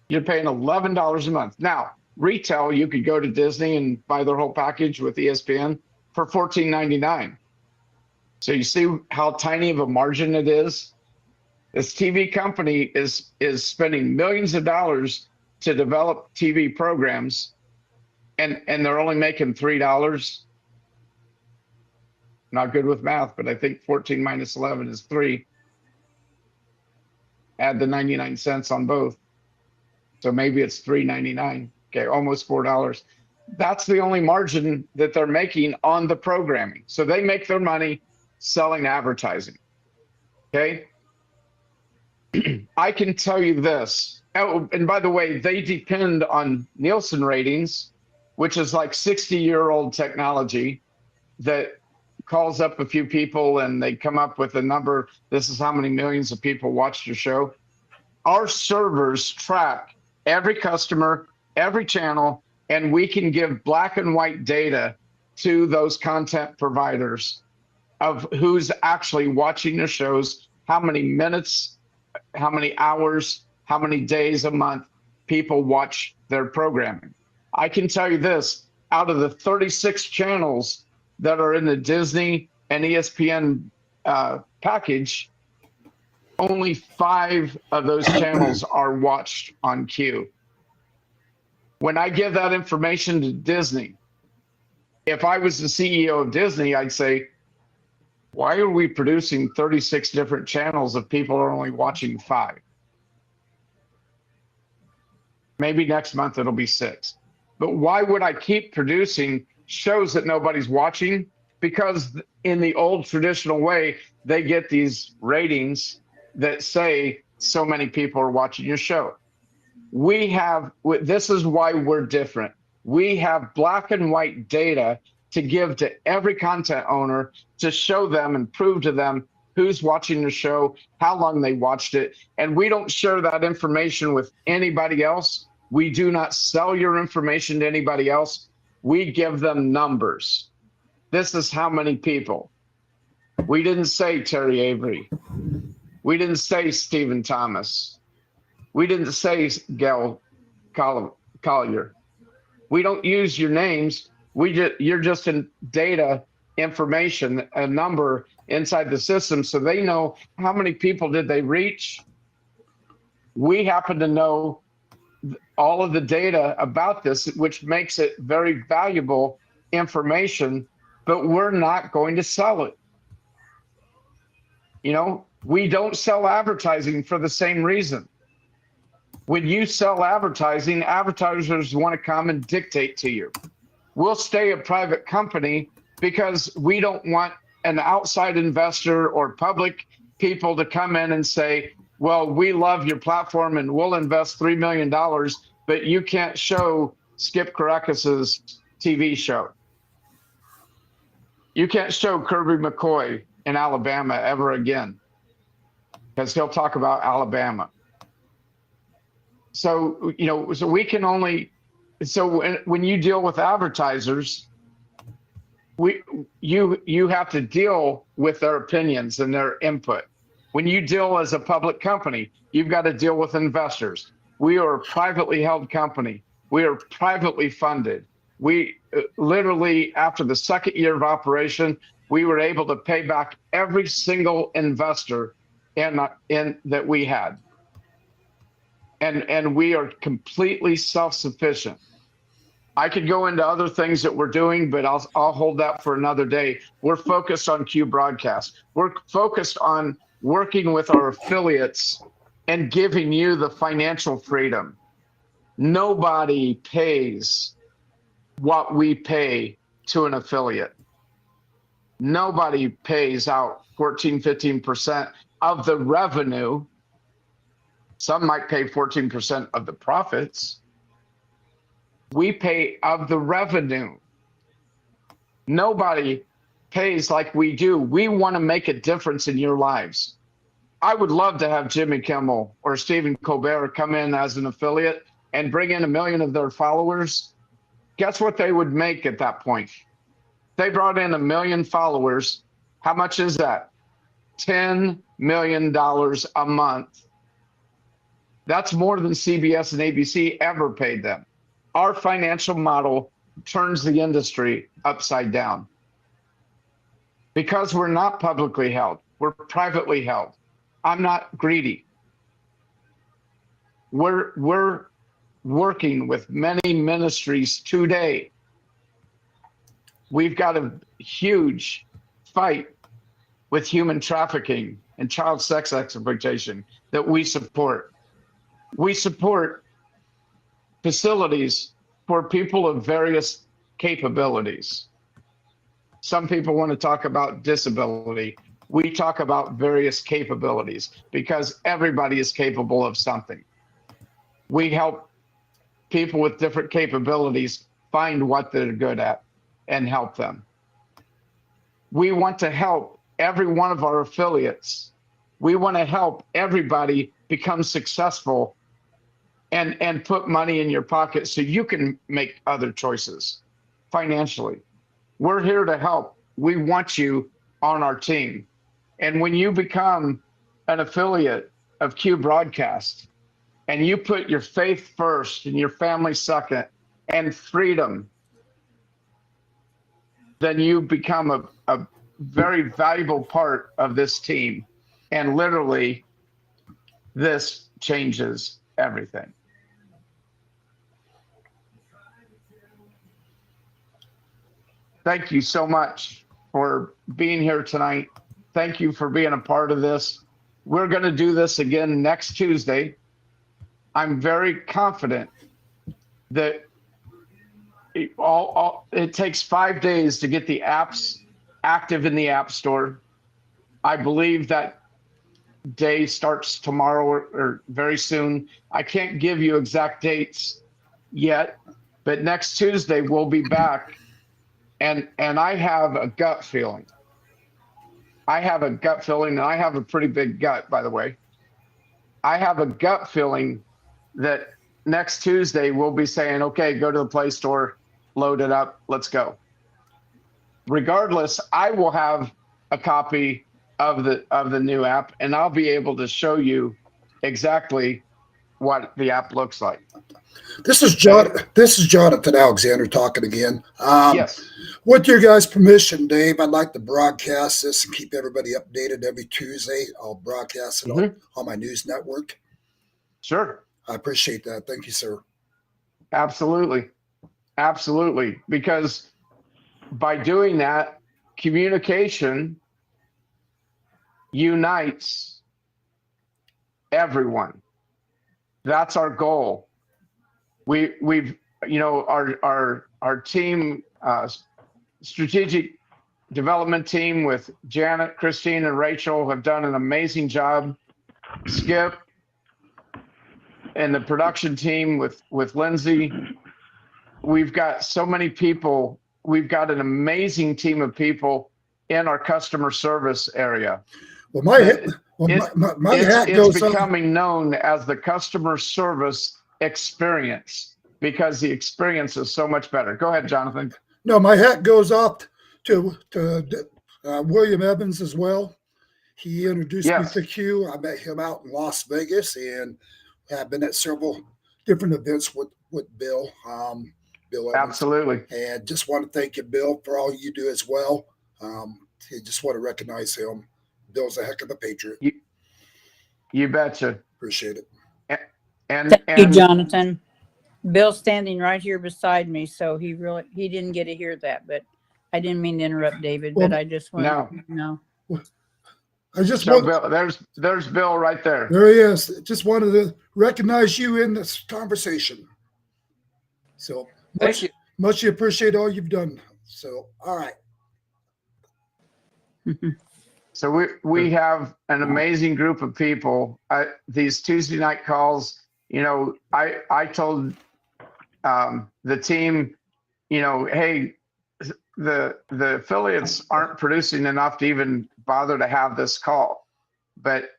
You're paying $11 a month. Now, retail, you could go to Disney and buy their whole package with ESPN for $14.99. So you see how tiny of a margin it is? This TV company is spending millions of dollars to develop TV programs, and they're only making $3. Not good with math, but I think 14 minus 11 is 3. Add the 99 cents on both. So maybe it's $3.99. Okay, almost $4. That's the only margin that they're making on the programming. So they make their money selling advertising. Okay. I can tell you this. Oh, and by the way, they depend on Nielsen ratings, which is like 60-year-old technology that calls up a few people and they come up with a number. This is how many millions of people watched your show. Our servers track every customer, every channel, and we can give black and white data to those content providers of who's actually watching your shows, how many minutes, how many hours, how many days a month people watch their programming. I can tell you this, out of the 36 channels that are in the Disney and ESPN package, only 5 of those channels are watched on Q. When I give that information to Disney, if I was the CEO of Disney, I'd say, why are we producing 36 different channels if people are only watching 5? Maybe next month it'll be 6. But why would I keep producing shows that nobody's watching? Because in the old traditional way, they get these ratings that say so many people are watching your show. This is why we're different. We have black and white data to give to every content owner to show them and prove to them who's watching the show, how long they watched it. And we don't share that information with anybody else. We do not sell your information to anybody else. We give them numbers. This is how many people. We didn't say Terry Avery. We didn't say Stephen Thomas. We didn't say Gail Collier. We don't use your names. You're just in data information, a number inside the system, so they know how many people did they reach. We happen to know all of the data about this, which makes it very valuable information, but we're not going to sell it. You know, we don't sell advertising for the same reason. When you sell advertising, advertisers want to come and dictate to you. We'll stay a private company because we don't want an outside investor or public people to come in and say, well, we love your platform and we'll invest $3 million, but you can't show Skip Karakis's TV show. You can't show Kirby McCoy in Alabama ever again because he'll talk about Alabama. So, you know, so we can only, so when you deal with advertisers, you have to deal with their opinions and their input. When you deal as a public company, you've got to deal with investors. We are a privately held company. We are privately funded. We literally, after the second year of operation, we were able to pay back every single investor that we had. And we are completely self-sufficient. I could go into other things that we're doing, but I'll hold that for another day. We're focused on Q Broadcast. We're focused on working with our affiliates and giving you the financial freedom. Nobody pays what we pay to an affiliate. Nobody pays out 14, 15% of the revenue. Some might pay 14% of the profits. We pay of the revenue. Nobody pays like we do. We want to make a difference in your lives. I would love to have Jimmy Kimmel or Stephen Colbert come in as an affiliate and bring in 1 million of their followers. Guess what they would make at that point? They brought in 1 million followers. How much is that? $10 million a month. That's more than CBS and ABC ever paid them. Our financial model turns the industry upside down. Because we're not publicly held, we're privately held. I'm not greedy. We're working with many ministries today. We've got a huge fight with human trafficking and child sex exploitation that we support. We support facilities for people of various capabilities. Some people want to talk about disability. We talk about various capabilities because everybody is capable of something. We help people with different capabilities find what they're good at and help them. We want to help every one of our affiliates. We want to help everybody become successful and put money in your pocket so you can make other choices financially. We're here to help. We want you on our team. And when you become an affiliate of Q Broadcast and you put your faith first and your family second and freedom, then you become a very valuable part of this team. And literally, this changes everything. Thank you so much for being here tonight. Thank you for being a part of this. We're going to do this again next Tuesday. I'm very confident that it takes 5 days to get the apps active in the App Store. I believe that day starts tomorrow or very soon. I can't give you exact dates yet, but next Tuesday we'll be back. And I have a gut feeling. I have a gut feeling, and I have a pretty big gut, by the way. I have a gut feeling that next Tuesday we'll be saying, okay, go to the Play Store, load it up, let's go. Regardless, I will have a copy of the new app, and I'll be able to show you exactly what the app looks like. This is Jonathan Alexander talking again. Yes. With your guys' permission, Dave, I'd like to broadcast this and keep everybody updated every Tuesday. I'll broadcast it on my news network. Sure. I appreciate that. Thank you, sir. Absolutely. Absolutely. Because by doing that, communication unites everyone. That's our goal. We've our team, strategic development team with Janet, Christine, and Rachel have done an amazing job. Skip and the production team with Lindsay. We've got so many people. We've got an amazing team of people in our customer service area. Well, my hat goes it's becoming known as the customer service experience because the experience is so much better. Go ahead, Jonathan. No, my hat goes off to William Evans as well. He introduced me to Q. I met him out in Las Vegas, and I've been at several different events with Bill. Bill Evans. Absolutely. And just want to thank you, Bill, for all you do as well. I just want to recognize him. Bill's a heck of a patriot. You betcha. Appreciate it. Thank you, Jonathan. Bill's standing right here beside me, so he didn't get to hear that, but I didn't mean to interrupt David, but I just want to know. I just Bill, there's Bill right there. There he is. Just wanted to recognize you in this conversation. So much appreciate all you've done. So all right. So we have an amazing group of people. These Tuesday night calls, I told the team, hey, the affiliates aren't producing enough to even bother to have this call. But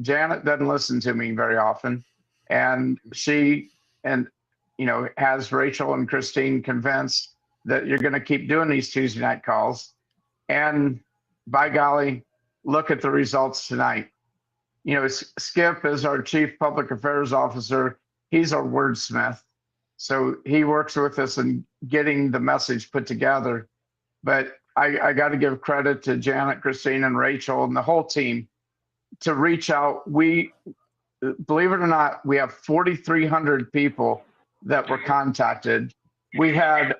Janet doesn't listen to me very often. And she has Rachel and Christine convinced that you're going to keep doing these Tuesday night calls. And by golly, look at the results tonight. Skip is our chief public affairs officer. He's our wordsmith. So he works with us in getting the message put together. But I got to give credit to Janet, Christine, and Rachel and the whole team to reach out. We, believe it or not, we have 4,300 people that were contacted. We had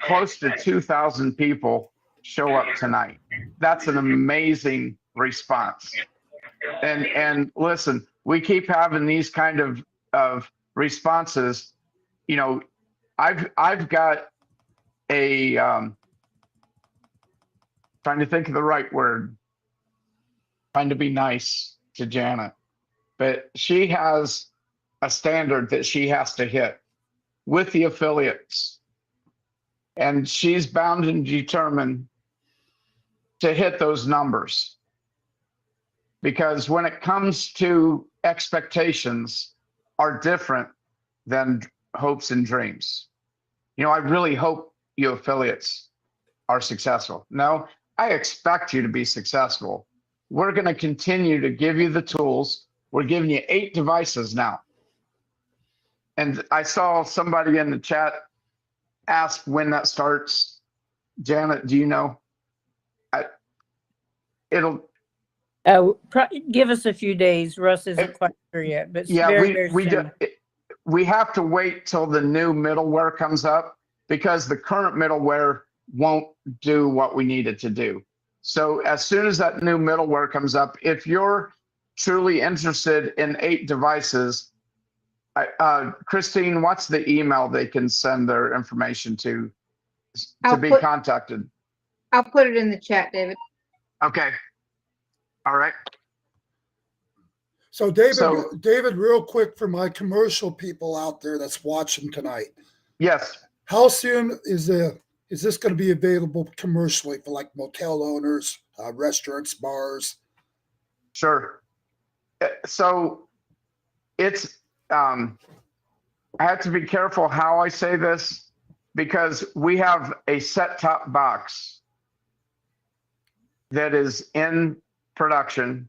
close to 2,000 people show up tonight. That's an amazing response. And listen, we keep having these kind of responses. I've got a trying to think of the right word, trying to be nice to Janet, but she has a standard that she has to hit with the affiliates. And she's bound and determined to hit those numbers. Because when it comes to expectations are different than hopes and dreams. I really hope you affiliates are successful. No, I expect you to be successful. We're going to continue to give you the tools. We're giving you 8 devices now. And I saw somebody in the chat ask when that starts. Janet, do you know? It'll. Give us a few days. Russ isn't quite sure yet, but Yeah, very soon. We have to wait till the new middleware comes up because the current middleware won't do what we need it to do. So as soon as that new middleware comes up, if you're truly interested in 8 devices, Christine, what's the email they can send their information to be contacted? I'll put it in the chat, David. Okay. All right. So David, real quick for my commercial people out there that's watching tonight. Yes. How soon is this going to be available commercially for like motel owners, restaurants, bars? Sure. So it's, I have to be careful how I say this because we have a set-top box that is in production.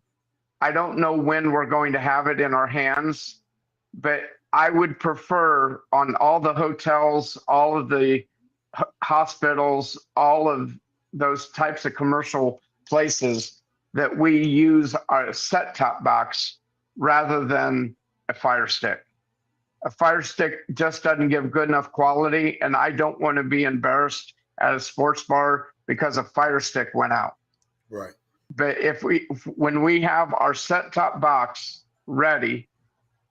I don't know when we're going to have it in our hands, but I would prefer on all the hotels, all of the hospitals, all of those types of commercial places that we use our set-top box rather than a Fire Stick. A Fire Stick just doesn't give good enough quality, and I don't want to be embarrassed at a sports bar because a Fire Stick went out. Right. But when we have our set-top box ready,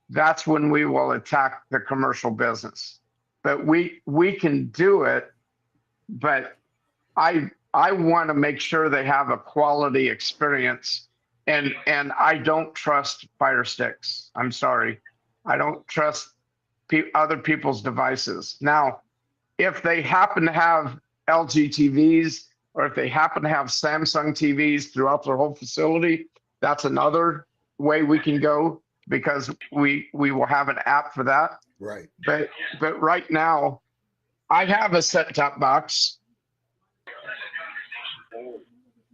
that's when we will attack the commercial business. But we can do it, but I want to make sure they have a quality experience, and I don't trust Fire Sticks. I'm sorry, I don't trust other people's devices. Now, if they happen to have LG TVs, or if they happen to have Samsung TVs throughout their whole facility, that's another way we can go because we will have an app for that. Right. But right now, I have a set-top box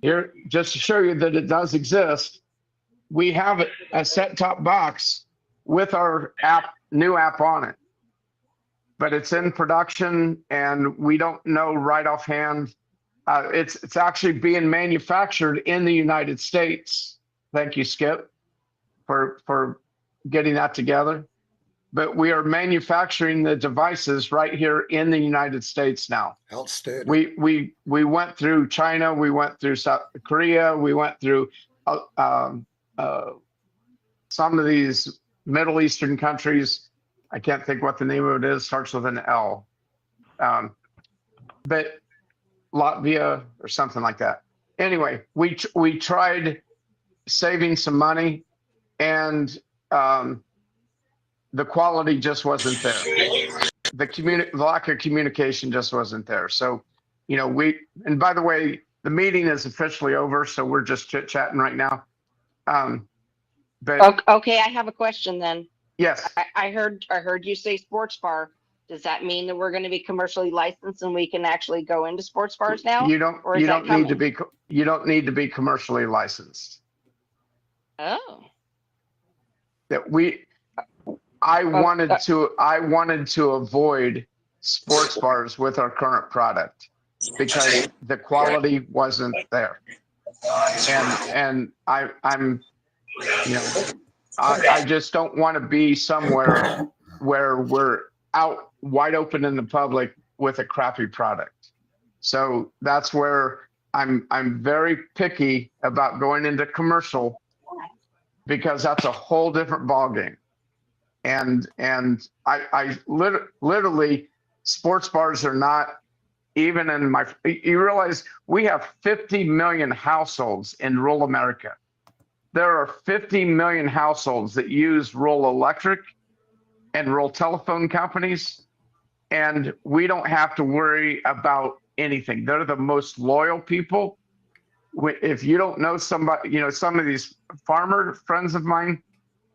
here just to show you that it does exist. We have a set-top box with our new app on it, but it's in production and we don't know right offhand. It's actually being manufactured in the United States. Thank you, Skip, for getting that together. But we are manufacturing the devices right here in the United States now. Outstanding. We went through China, we went through South Korea, we went through some of these Middle Eastern countries. I can't think what the name of it is. Starts with an L. But Latvia or something like that. Anyway, we tried saving some money, and the quality just wasn't there. The lack of communication just wasn't there. So, and by the way, the meeting is officially over, so we're just chit-chatting right now. But Okay, I have a question then. yes, I heard you say sports bar. Does that mean that we're going to be commercially licensed and we can actually go into sports bars now? you don't need to be commercially licensed. Oh. I wanted to avoid sports bars with our current product because the quality wasn't there. And I just don't want to be somewhere where we're out wide open in the public with a crappy product. So that's where I'm very picky about going into commercial because that's a whole different ballgame. And I literally, sports bars are not even in you realize we have 50 million households in rural America. There are 50 million households that use rural electric and rural telephone companies, and we don't have to worry about anything. They're the most loyal people. If you don't know somebody, some of these farmer friends of mine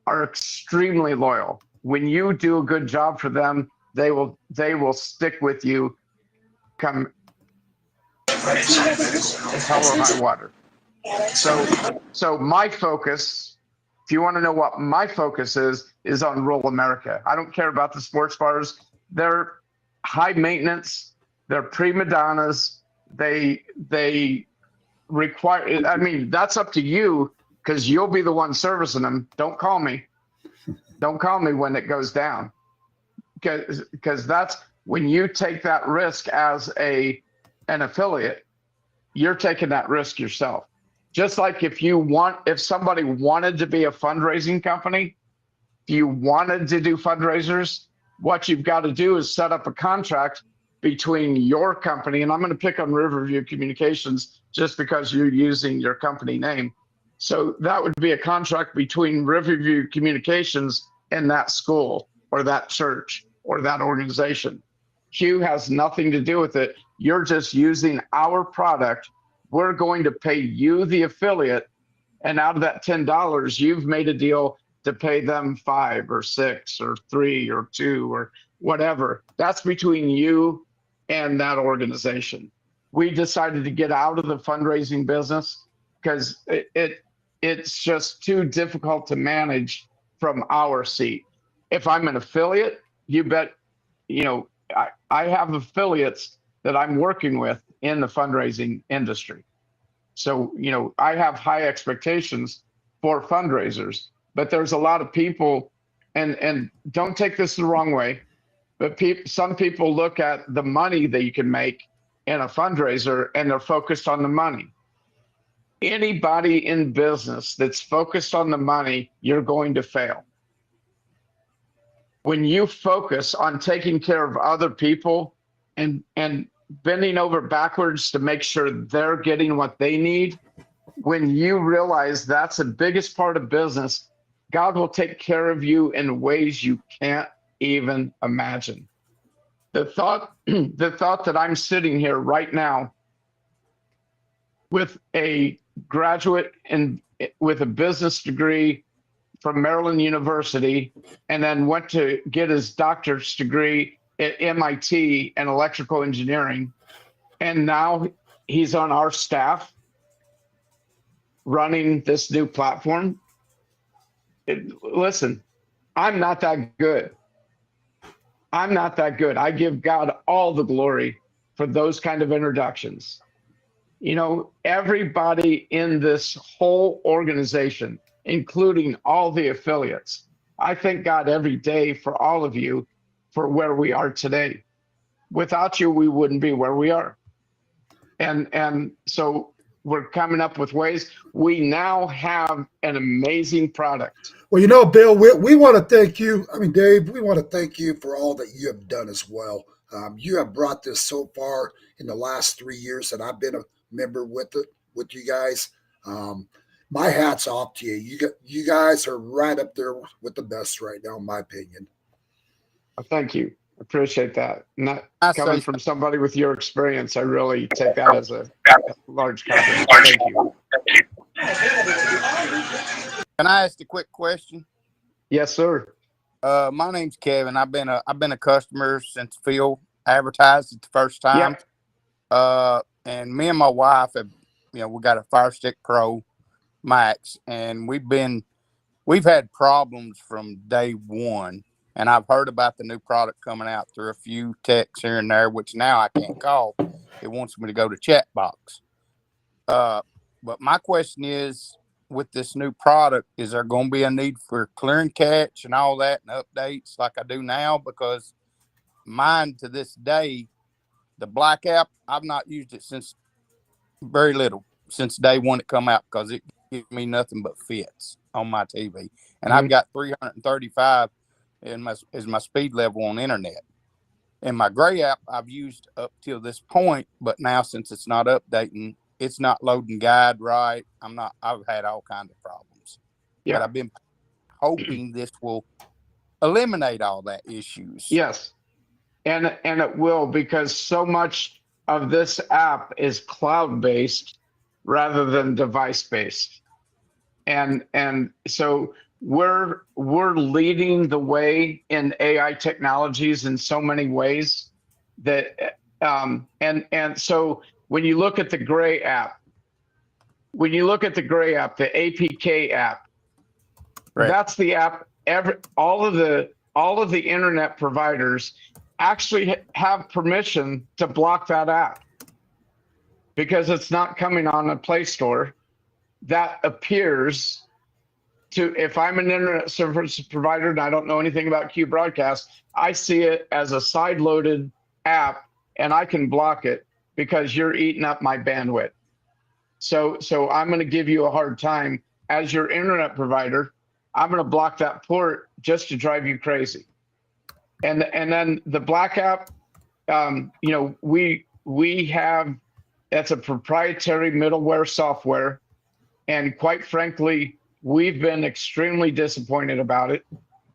are extremely loyal. When you do a good job for them, they will stick with you. hell or high water. So my focus, if you want to know what my focus is on rural America. I don't care about the sports bars. They're high maintenance. They're prima donnas. They require, I mean, that's up to you because you'll be the one servicing them. Don't call me. Don't call me when it goes down. Because that's when you take that risk as an affiliate, you're taking that risk yourself. Just like if somebody wanted to be a fundraising company, if you wanted to do fundraisers, what you've got to do is set up a contract between your company, and I'm going to pick on Riverview Communications just because you're using your company name. So that would be a contract between Riverview Communications and that school or that church or that organization. Q has nothing to do with it. You're just using our product. We're going to pay you, the affiliate, and out of that $10, you've made a deal to pay them 5 or 6 or 3 or 2 or whatever. That's between you and that organization. We decided to get out of the fundraising business because it's just too difficult to manage from our seat. If I'm an affiliate, you bet, I have affiliates that I'm working with in the fundraising industry. So, I have high expectations for fundraisers, but there's a lot of people, and don't take this the wrong way, but some people look at the money that you can make in a fundraiser and they're focused on the money. Anybody in business that's focused on the money, you're going to fail. When you focus on taking care of other people and bending over backwards to make sure they're getting what they need, when you realize that's the biggest part of business, God will take care of you in ways you can't even imagine. The thought that I'm sitting here right now with a graduate and with a business degree from Maryland University, and then went to get his doctor's degree at MIT in electrical engineering, and now he's on our staff running this new platform. Listen, I'm not that good. I'm not that good. I give God all the glory for those kind of introductions. Everybody in this whole organization, including all the affiliates, I thank God every day for all of you for where we are today. Without you, we wouldn't be where we are. And so we're coming up with ways. We now have an amazing product. Well, Bill, we want to thank you. I mean, Dave, we want to thank you for all that you have done as well. You have brought this so far in the last 3 years that I've been a member with you guys. My hat's off to you. You guys are right up there with the best right now, in my opinion. Thank you. Appreciate that. Not coming from somebody with your experience, I really take that as a large compliment. Thank you. Can I ask a quick question? Yes, sir. My name's Kevin. I've been a customer since Phil advertised it the first time. Yep. And me and my wife have, we got a Fire Stick Pro Max, and we've had problems from day one. And I've heard about the new product coming out through a few texts here and there, which now I can't call. It wants me to go to chat box. But my question is, with this new product, is there going to be a need for clearing catch and all that and updates like I do now? Because mine to this day, the black app, I've not used it since very little, since day one it come out, because it gives me nothing but fits on my TV. And I've got 335 is my speed level on internet. And my gray app I've used up till this point, but now since it's not updating, it's not loading guide right. I've had all kinds of problems. Yeah. But I've been hoping this will eliminate all that issues. Yes. And it will, because so much of this app is cloud-based rather than device-based. And so we're leading the way in AI technologies in so many ways that and so when you look at the gray app, the APK app, Right. that's the app. All of the internet providers actually have permission to block that app because it's not coming on a Play Store. That appears to, if I'm an internet service provider and I don't know anything about Q Broadcast, I see it as a side-loaded app and I can block it because you're eating up my bandwidth. So I'm going to give you a hard time as your internet provider. I'm going to block that port just to drive you crazy. And then the black app, we have, that's a proprietary middleware software. And quite frankly, we've been extremely disappointed about it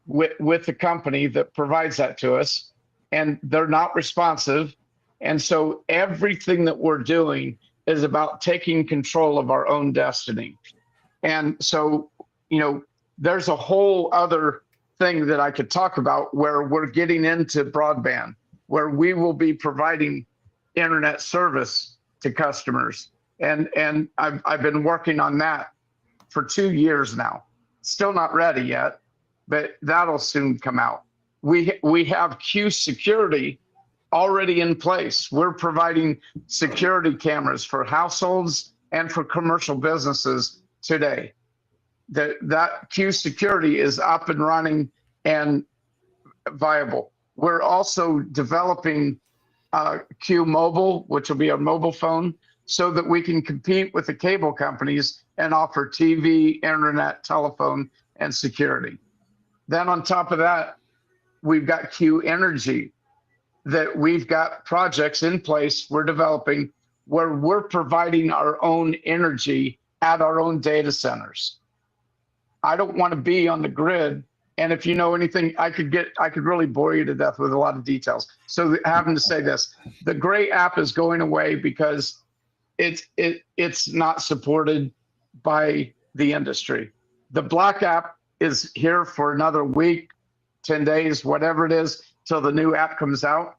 with the company that provides that to us, and they're not responsive. And so everything that we're doing is about taking control of our own destiny. And so, there's a whole other thing that I could talk about where we're getting into broadband, where we will be providing internet service to customers. And I've been working on that for 2 years now. Still not ready yet, but that'll soon come out. We have Q security already in place. We're providing security cameras for households and for commercial businesses today. That Q security is up and running and viable. We're also developing Q Mobile, which will be a mobile phone, so that we can compete with the cable companies and offer TV, internet, telephone, and security. Then on top of that, we've got Q Energy, that we've got projects in place we're developing where we're providing our own energy at our own data centers. I don't want to be on the grid. And if you know anything, I could really bore you to death with a lot of details. So having to say this, the gray app is going away because it's not supported by the industry. The black app is here for another week, 10 days, whatever it is, till the new app comes out.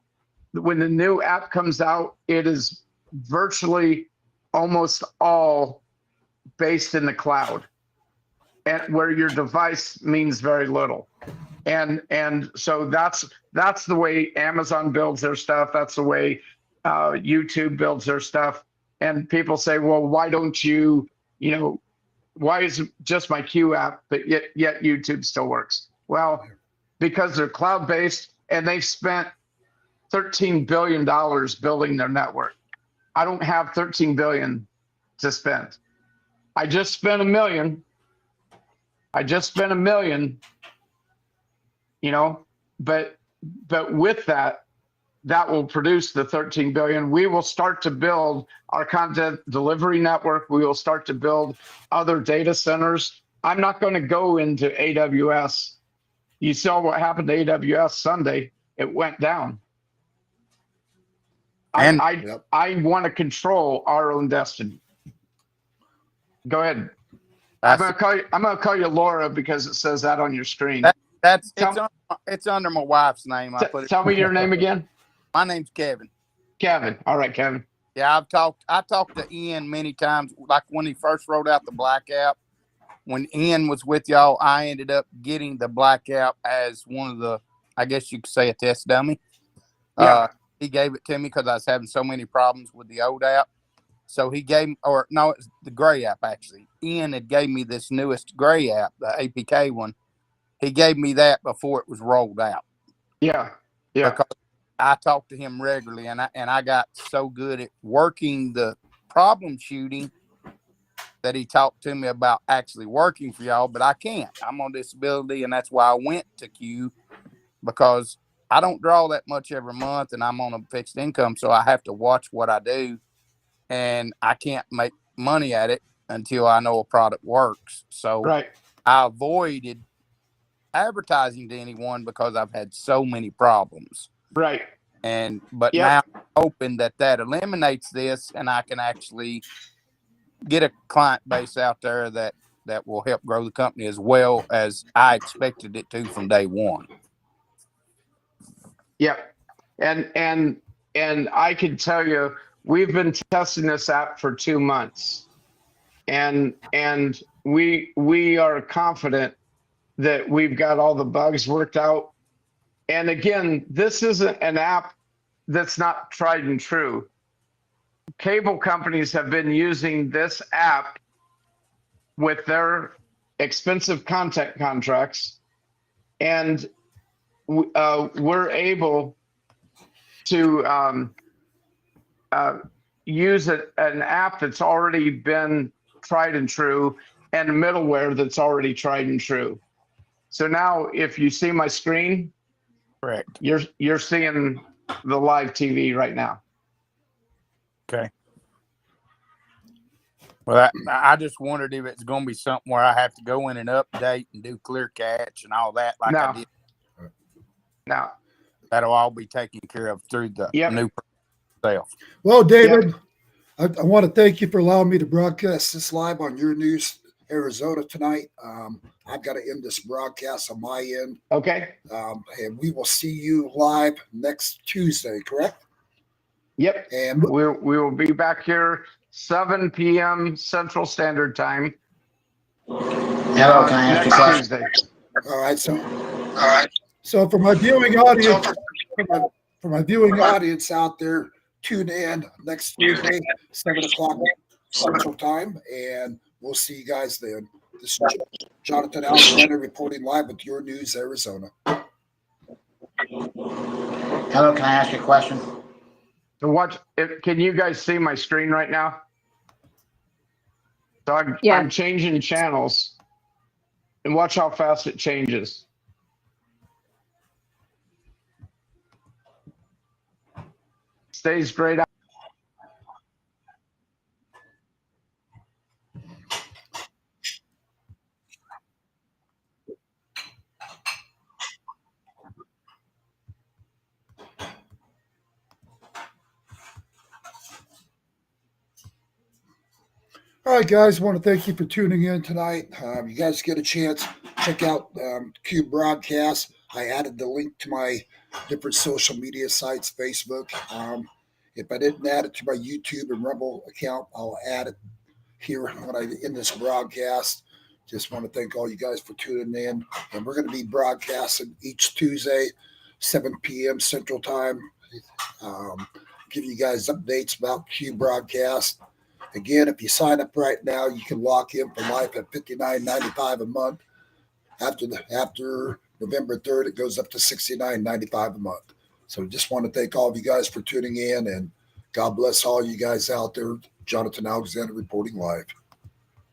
When the new app comes out, it is virtually almost all based in the cloud, and where your device means very little. And so that's the way Amazon builds their stuff. That's the way YouTube builds their stuff. And people say, well, why don't you, why is it just my Q app, but yet YouTube still works? Well, because they're cloud-based and they've spent $13 billion building their network. I don't have $13 billion to spend. I just spent $1 million. But with that will produce the 13 billion. We will start to build our content delivery network. We will start to build other data centers. I'm not going to go into AWS. You saw what happened to AWS Sunday. It went down. And I want to control our own destiny. Go ahead. I'm gonna call you Laura because it says that on your screen. It's under my wife's name. Tell me your name again. My name's Kevin. Kevin. All right, Kevin. Yeah, I talked to Ian many times, like when he first rolled out the black app. When Ian was with y'all, I ended up getting the black app as one of the, I guess you could say, a test dummy. Yeah. He gave it to me because I was having so many problems with the old app. So he gave, or no, it's the gray app actually. Ian had gave me this newest gray app, the APK one. He gave me that before it was rolled out. Yeah. Because I talked to him regularly, and I got so good at working the problem shooting that he talked to me about actually working for y'all, but I can't. I'm on disability, and that's why I went to Q, because I don't draw that much every month, and I'm on a fixed income, so I have to watch what I do, and I can't make money at it until I know a product works. So I avoided advertising to anyone because I've had so many problems. Right. But now I'm hoping that eliminates this, and I can actually get a client base out there that will help grow the company as well as I expected it to from day one. Yep. And I can tell you, we've been testing this app for 2 months, and we are confident that we've got all the bugs worked out. And again, this isn't an app that's not tried and true. Cable companies have been using this app with their expensive content contracts, and we're able to use an app that's already been tried and true, and middleware that's already tried and true. So now if you see my screen, Correct. you're seeing the live TV right now. Okay. Well, I just wondered if it's going to be something where I have to go in and update and do clear catch and all that like I did. No. That'll all be taken care of through the new itself. Well, David, I want to thank you for allowing me to broadcast this live on your news, Arizona tonight. I've got to end this broadcast on my end. Okay. And we will see you live next Tuesday, correct? Yep. And we will be back here 7 p.m. Central Standard Time. Hello, can I ask you a question? Tuesday. All right. So for my viewing audience, for my viewing audience out there, tune in next Tuesday, 7 o'clock Central Time, and we'll see you guys then. This is Jonathan Alexander reporting live with Your News Arizona. Hello, can I ask you a question? So can you guys see my screen right now? So I'm changing channels, and watch how fast it changes. Stays grayed out. All right, guys, I want to thank you for tuning in tonight. You guys get a chance, check out Cube Broadcast. I added the link to my different social media sites, Facebook. If I didn't add it to my YouTube and Rumble account, I'll add it here when I end this broadcast. Just want to thank all you guys for tuning in. And we're going to be broadcasting each Tuesday, 7 p.m. Central Time. Giving you guys updates about Cube Broadcast. Again, if you sign up right now, you can lock in for life at $59.95 a month. After November 3rd, it goes up to $69.95 a month. So just want to thank all of you guys for tuning in, and God bless all you guys out there. Jonathan Alexander reporting live.